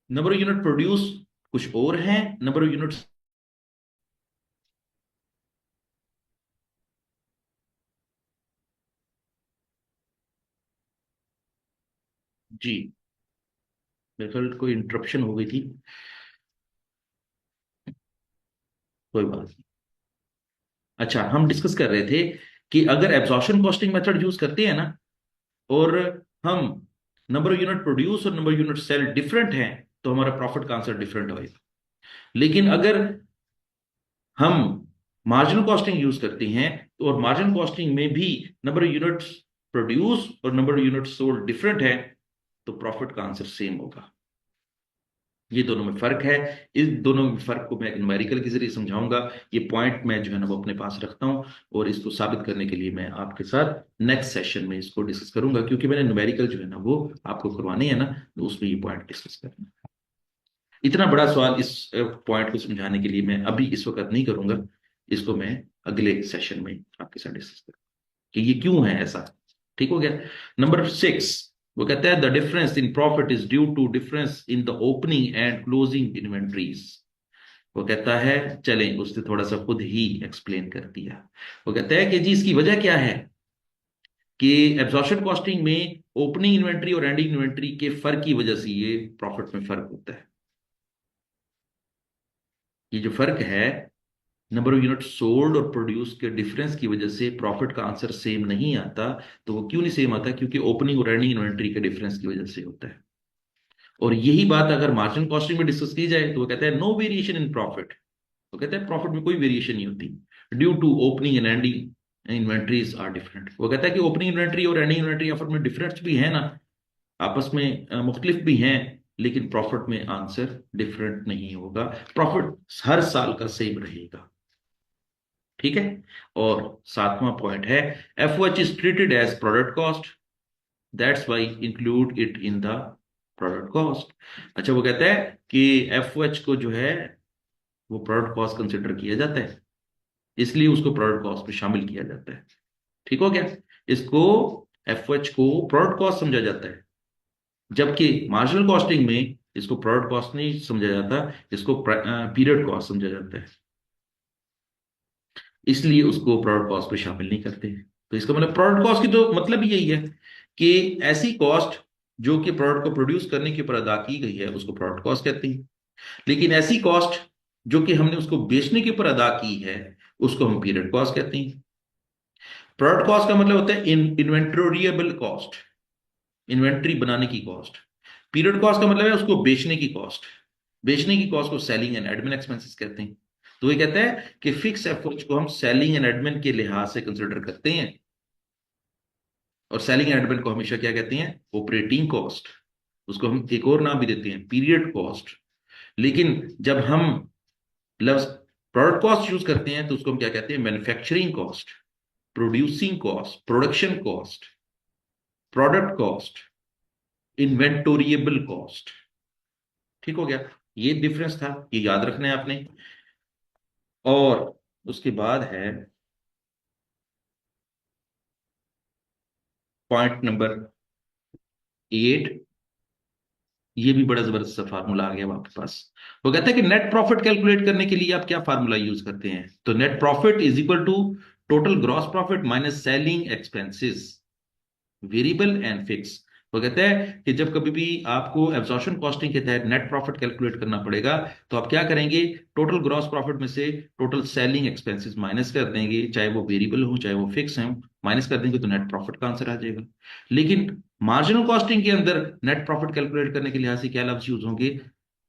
नंबर ऑफ यूनिट प्रोड्यूस कुछ और है, नंबर ऑफ यूनिट जी, मेरे ख्याल कोई इंटरप्शन हो गई थी, कोई बात नहीं। अच्छा, हम डिस्कस कर रहे थे कि अगर एब्जॉर्प्शन कॉस्टिंग मेथड यूज करते हैं ना, और हम नंबर ऑफ यूनिट प्रोड्यूस और नंबर यूनिट सेल डिफरेंट हैं, तो हमारा प्रॉफिट का आंसर डिफरेंट होगा। लेकिन अगर हम मार्जिनल कॉस्टिंग यूज करते हैं, और मार्जिनल कॉस्टिंग में भी नंबर ऑफ यूनिट्स प्रोड्यूस और number of units sold different है, तो प्रॉफिट का आंसर सेम होगा। ये दोनों में फर्क है। इस दोनों में फर्क को मैं न्यूमेरिकल के जरिए समझाऊंगा। ये पॉइंट मैं जो है ना वो अपने पास रखता हूं, और इसको साबित करने के लिए मैं आपके साथ नेक्स्ट सेशन में इसको डिस्कस करूंगा, क्योंकि मैंने न्यूमेरिकल जो है ना वो आपको करवाने हैं ना, तो उसमें ये पॉइंट डिस्कस करना है। इतना बड़ा सवाल इस पॉइंट को समझाने के लिए मैं अभी इस वक्त नहीं करूंगा। इसको मैं अगले सेशन में आपके साथ डिस्कस करूंगा कि ये क्यों है ऐसा। ठीक हो गया। नंबर 6, वो कहता है the difference in profit is due to difference in the opening and closing inventories. वो कहता है, चलें उसने थोड़ा सा खुद ही एक्सप्लेन कर दिया। वो कहता है कि जी इसकी वजह क्या है कि एब्जॉर्प्शन कॉस्टिंग में ओपनिंग इन्वेंट्री और एंडिंग इन्वेंट्री के फर्क की वजह से ये प्रॉफिट में फर्क होता है। ये जो फर्क है, नंबर ऑफ यूनिट सोल्ड और प्रोड्यूस के डिफरेंस की वजह से प्रॉफिट का आंसर सेम नहीं आता। तो वो क्यों नहीं सेम आता? क्योंकि ओपनिंग और एंडिंग इन्वेंट्री के डिफरेंस की वजह से होता है। और यही बात अगर मार्जिन कॉस्टिंग में डिस्कस की जाए, तो वो कहता है नो वेरिएशन इन प्रॉफिट। वो कहता है प्रॉफिट में कोई वेरिएशन नहीं होती, due to opening and ending inventories are different. वो कहता है कि ओपनिंग इन्वेंट्री और एंडिंग इन्वेंट्री ऑफर में डिफरेंस भी है ना, आपस में मुख्तलिफ भी हैं, लेकिन प्रॉफिट में आंसर डिफरेंट नहीं होगा। प्रॉफिट हर साल का सेम रहेगा। ठीक है। और 7वां पॉइंट है, F O H is treated as product cost, that's why include it in the product cost. अच्छा, वो कहता है कि एफ ओ एच को जो है वो प्रोडक्ट कॉस्ट कंसिडर किया जाता है, इसलिए उसको प्रोडक्ट कॉस्ट में शामिल किया जाता है। ठीक हो गया। इसको एफ ओ एच को प्रोडक्ट कॉस्ट समझा जाता है, जबकि मार्जिनल कॉस्टिंग में इसको प्रोडक्ट कॉस्ट नहीं समझा जाता, इसको पीरियड कॉस्ट समझा जाता है, इसलिए उसको प्रोडक्ट कॉस्ट में शामिल नहीं करते। तो इसका मतलब प्रोडक्ट कॉस्ट की तो मतलब ही यही है कि ऐसी कॉस्ट जो कि प्रोडक्ट को प्रोड्यूस करने के ऊपर अदा की गई है, उसको प्रोडक्ट कॉस्ट कहते हैं। लेकिन ऐसी कॉस्ट जो कि हमने उसको बेचने के ऊपर अदा की है, उसको हम पीरियड कॉस्ट कहते हैं। प्रोडक्ट कॉस्ट का मतलब होता है इन्वेंटोरिएबल कॉस्ट, इन्वेंट्री बनाने की कॉस्ट। पीरियड कॉस्ट का मतलब है उसको बेचने की कॉस्ट। बेचने की कॉस्ट को सेलिंग एंड एडमिन एक्सपेंसेस कहते हैं। तो ये कहता है कि फिक्स एफर्ट को हम सेलिंग एंड एडमिन के लिहाज से कंसिडर करते हैं, और सेलिंग एंड एडमिन को हमेशा क्या कहते हैं? Operating cost. उसको हम एक और नाम भी देते हैं, पीरियड कॉस्ट। लेकिन जब हम लफ्ज प्रोडक्ट कॉस्ट यूज करते हैं, तो उसको हम क्या कहते हैं? Manufacturing cost, producing cost, production cost, product cost, inventoriable cost. ठीक हो गया। ये डिफरेंस था, ये याद रखना है आपने। और उसके बाद है पॉइंट नंबर 8। ये भी बड़ा जबरदस्त सा फार्मूला आ गया अब आपके पास। वो कहता है कि नेट प्रॉफिट कैलकुलेट करने के लिए आप क्या फार्मूला यूज करते हैं? तो net profit is equal to total gross profit minus selling expenses, variable and fix. वो कहता है कि जब कभी भी आपको एब्जॉर्प्शन कॉस्टिंग के तहत नेट प्रॉफिट कैलकुलेट करना पड़ेगा, तो आप क्या करेंगे? टोटल ग्रॉस प्रॉफिट में से टोटल सेलिंग एक्सपेंसेस माइनस कर देंगे, चाहे वो वेरिएबल हो चाहे वो फिक्स हो, माइनस कर देंगे तो नेट प्रॉफिट का आंसर आ जाएगा। लेकिन मार्जिनल कॉस्टिंग के अंदर नेट प्रॉफिट कैलकुलेट करने के लिहाज से क्या लफ्ज यूज होंगे?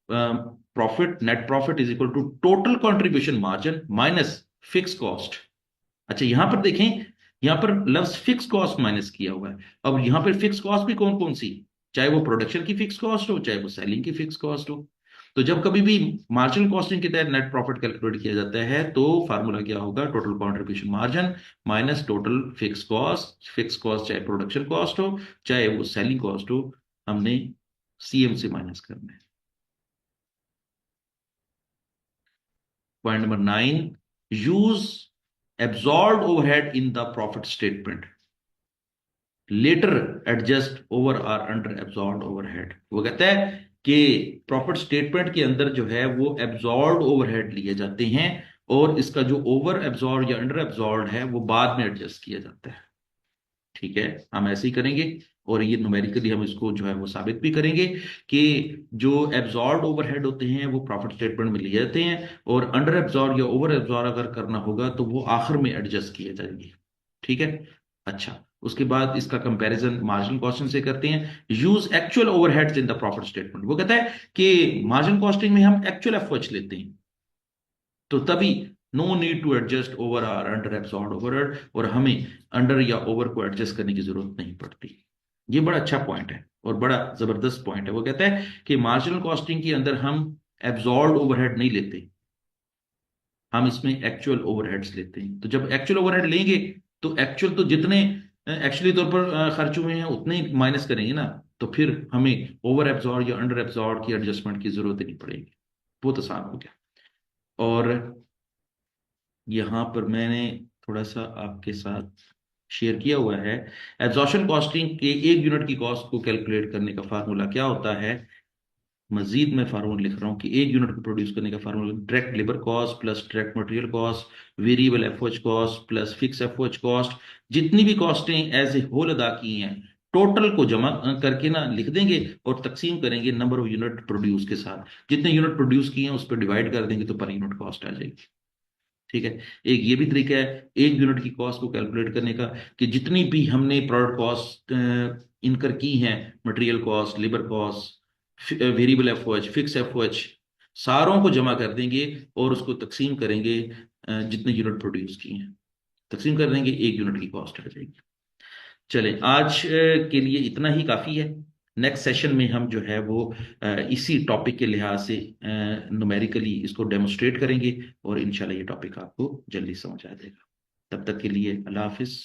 Profit, net profit is equal to total contribution margin minus fix cost. अच्छा, यहां पर देखें, यहां पर लफ्ज फिक्स कॉस्ट माइनस किया हुआ है। अब यहां पर फिक्स कॉस्ट भी कौन कौन सी? चाहे वो प्रोडक्शन की फिक्स कॉस्ट हो चाहे वो सेलिंग की फिक्स कॉस्ट हो। तो जब कभी भी मार्जिनल कॉस्टिंग के तहत नेट प्रॉफिट कैलकुलेट किया जाता है, तो फार्मूला क्या होगा? Total contribution margin minus total fix cost. Fix cost चाहे प्रोडक्शन कॉस्ट हो चाहे वो सेलिंग कॉस्ट हो, हमने सीएम से माइनस करना है। Point number 9, use absorbed overhead in the profit statement, later adjust over or under absorbed overhead। वो कहता है कि प्रॉफिट स्टेटमेंट के अंदर जो है वो एब्जॉर्ब ओवरहेड लिए जाते हैं, और इसका जो ओवर एब्जॉर्ब या अंडर एब्जॉर्ब है वो बाद में एडजस्ट किया जाता है। ठीक है, हम ऐसे ही करेंगे। और ये न्यूमेरिकली हम इसको जो है वो साबित भी करेंगे कि जो एब्जॉर्ब ओवरहेड होते हैं वो प्रॉफिट स्टेटमेंट में लिए जाते हैं, और अंडर एब्जॉर्ब या ओवर एब्जॉर्ब अगर करना होगा तो वो आखिर में एडजस्ट किए जाएंगे। ठीक है। अच्छा, उसके बाद इसका कंपैरिजन मार्जिनल कॉस्टिंग से करते हैं। Use actual overheads in the profit statement. वो कहता है कि मार्जिनल कॉस्टिंग में हम एक्चुअल एफर्ट्स लेते हैं, तो तभी no need to adjust over or under absorb overhead, और हमें अंडर या ओवर को एडजस्ट करने की जरूरत नहीं पड़ती। ये बड़ा अच्छा पॉइंट है और बड़ा जबरदस्त पॉइंट है। वो कहता है कि मार्जिनल कॉस्टिंग के अंदर हम एब्सॉर्ब ओवरहेड नहीं लेते, हम इसमें एक्चुअल ओवरहेड्स लेते हैं। तो जब एक्चुअल ओवरहेड लेंगे तो एक्चुअल तो जितने एक्चुअली तौर पर खर्च हुए हैं उतने ही माइनस करेंगे ना, तो फिर हमें ओवर एब्सॉर्ब या अंडर एब्सॉर्ब की एडजस्टमेंट की जरूरत ही नहीं पड़ेगी। बहुत आसान हो गया। और यहाँ पर मैंने थोड़ा सा आपके साथ शेयर किया हुआ है। एब्जॉर्प्शन कॉस्टिंग के एक यूनिट की कॉस्ट को कैलकुलेट करने का फार्मूला क्या होता है। मजीद मैं फार्मूला लिख रहा हूँ कि एक यूनिट को प्रोड्यूस करने का formula direct labour cost plus direct material cost variable FOH cost plus fix FOH cost, जितनी भी कॉस्टें एज ए होल अदा की हैं टोटल को जमा करके ना लिख देंगे और तकसीम करेंगे नंबर ऑफ यूनिट प्रोड्यूस के साथ। जितने यूनिट प्रोड्यूस किए हैं उस पर डिवाइड कर देंगे तो पर यूनिट कॉस्ट आ जाएगी। ठीक है। एक ये भी तरीका है एक यूनिट की कॉस्ट को कैलकुलेट करने का, कि जितनी भी हमने प्रोडक्ट कॉस्ट इनकर की हैं, material cost, labour cost, variable FOH, fix FOH, सारों को जमा कर देंगे और उसको तकसीम करेंगे जितने यूनिट प्रोड्यूस किए हैं, तकसीम कर देंगे, एक यूनिट की कॉस्ट आ जाएगी। चलें, आज के लिए इतना ही काफ़ी है। नेक्स्ट सेशन में हम जो है वो इसी टॉपिक के लिहाज से न्यूमेरिकली इसको डेमोस्ट्रेट करेंगे और इंशाल्लाह ये टॉपिक आपको जल्दी समझ आ जाएगा। तब तक के लिए अल्लाह हाफिज।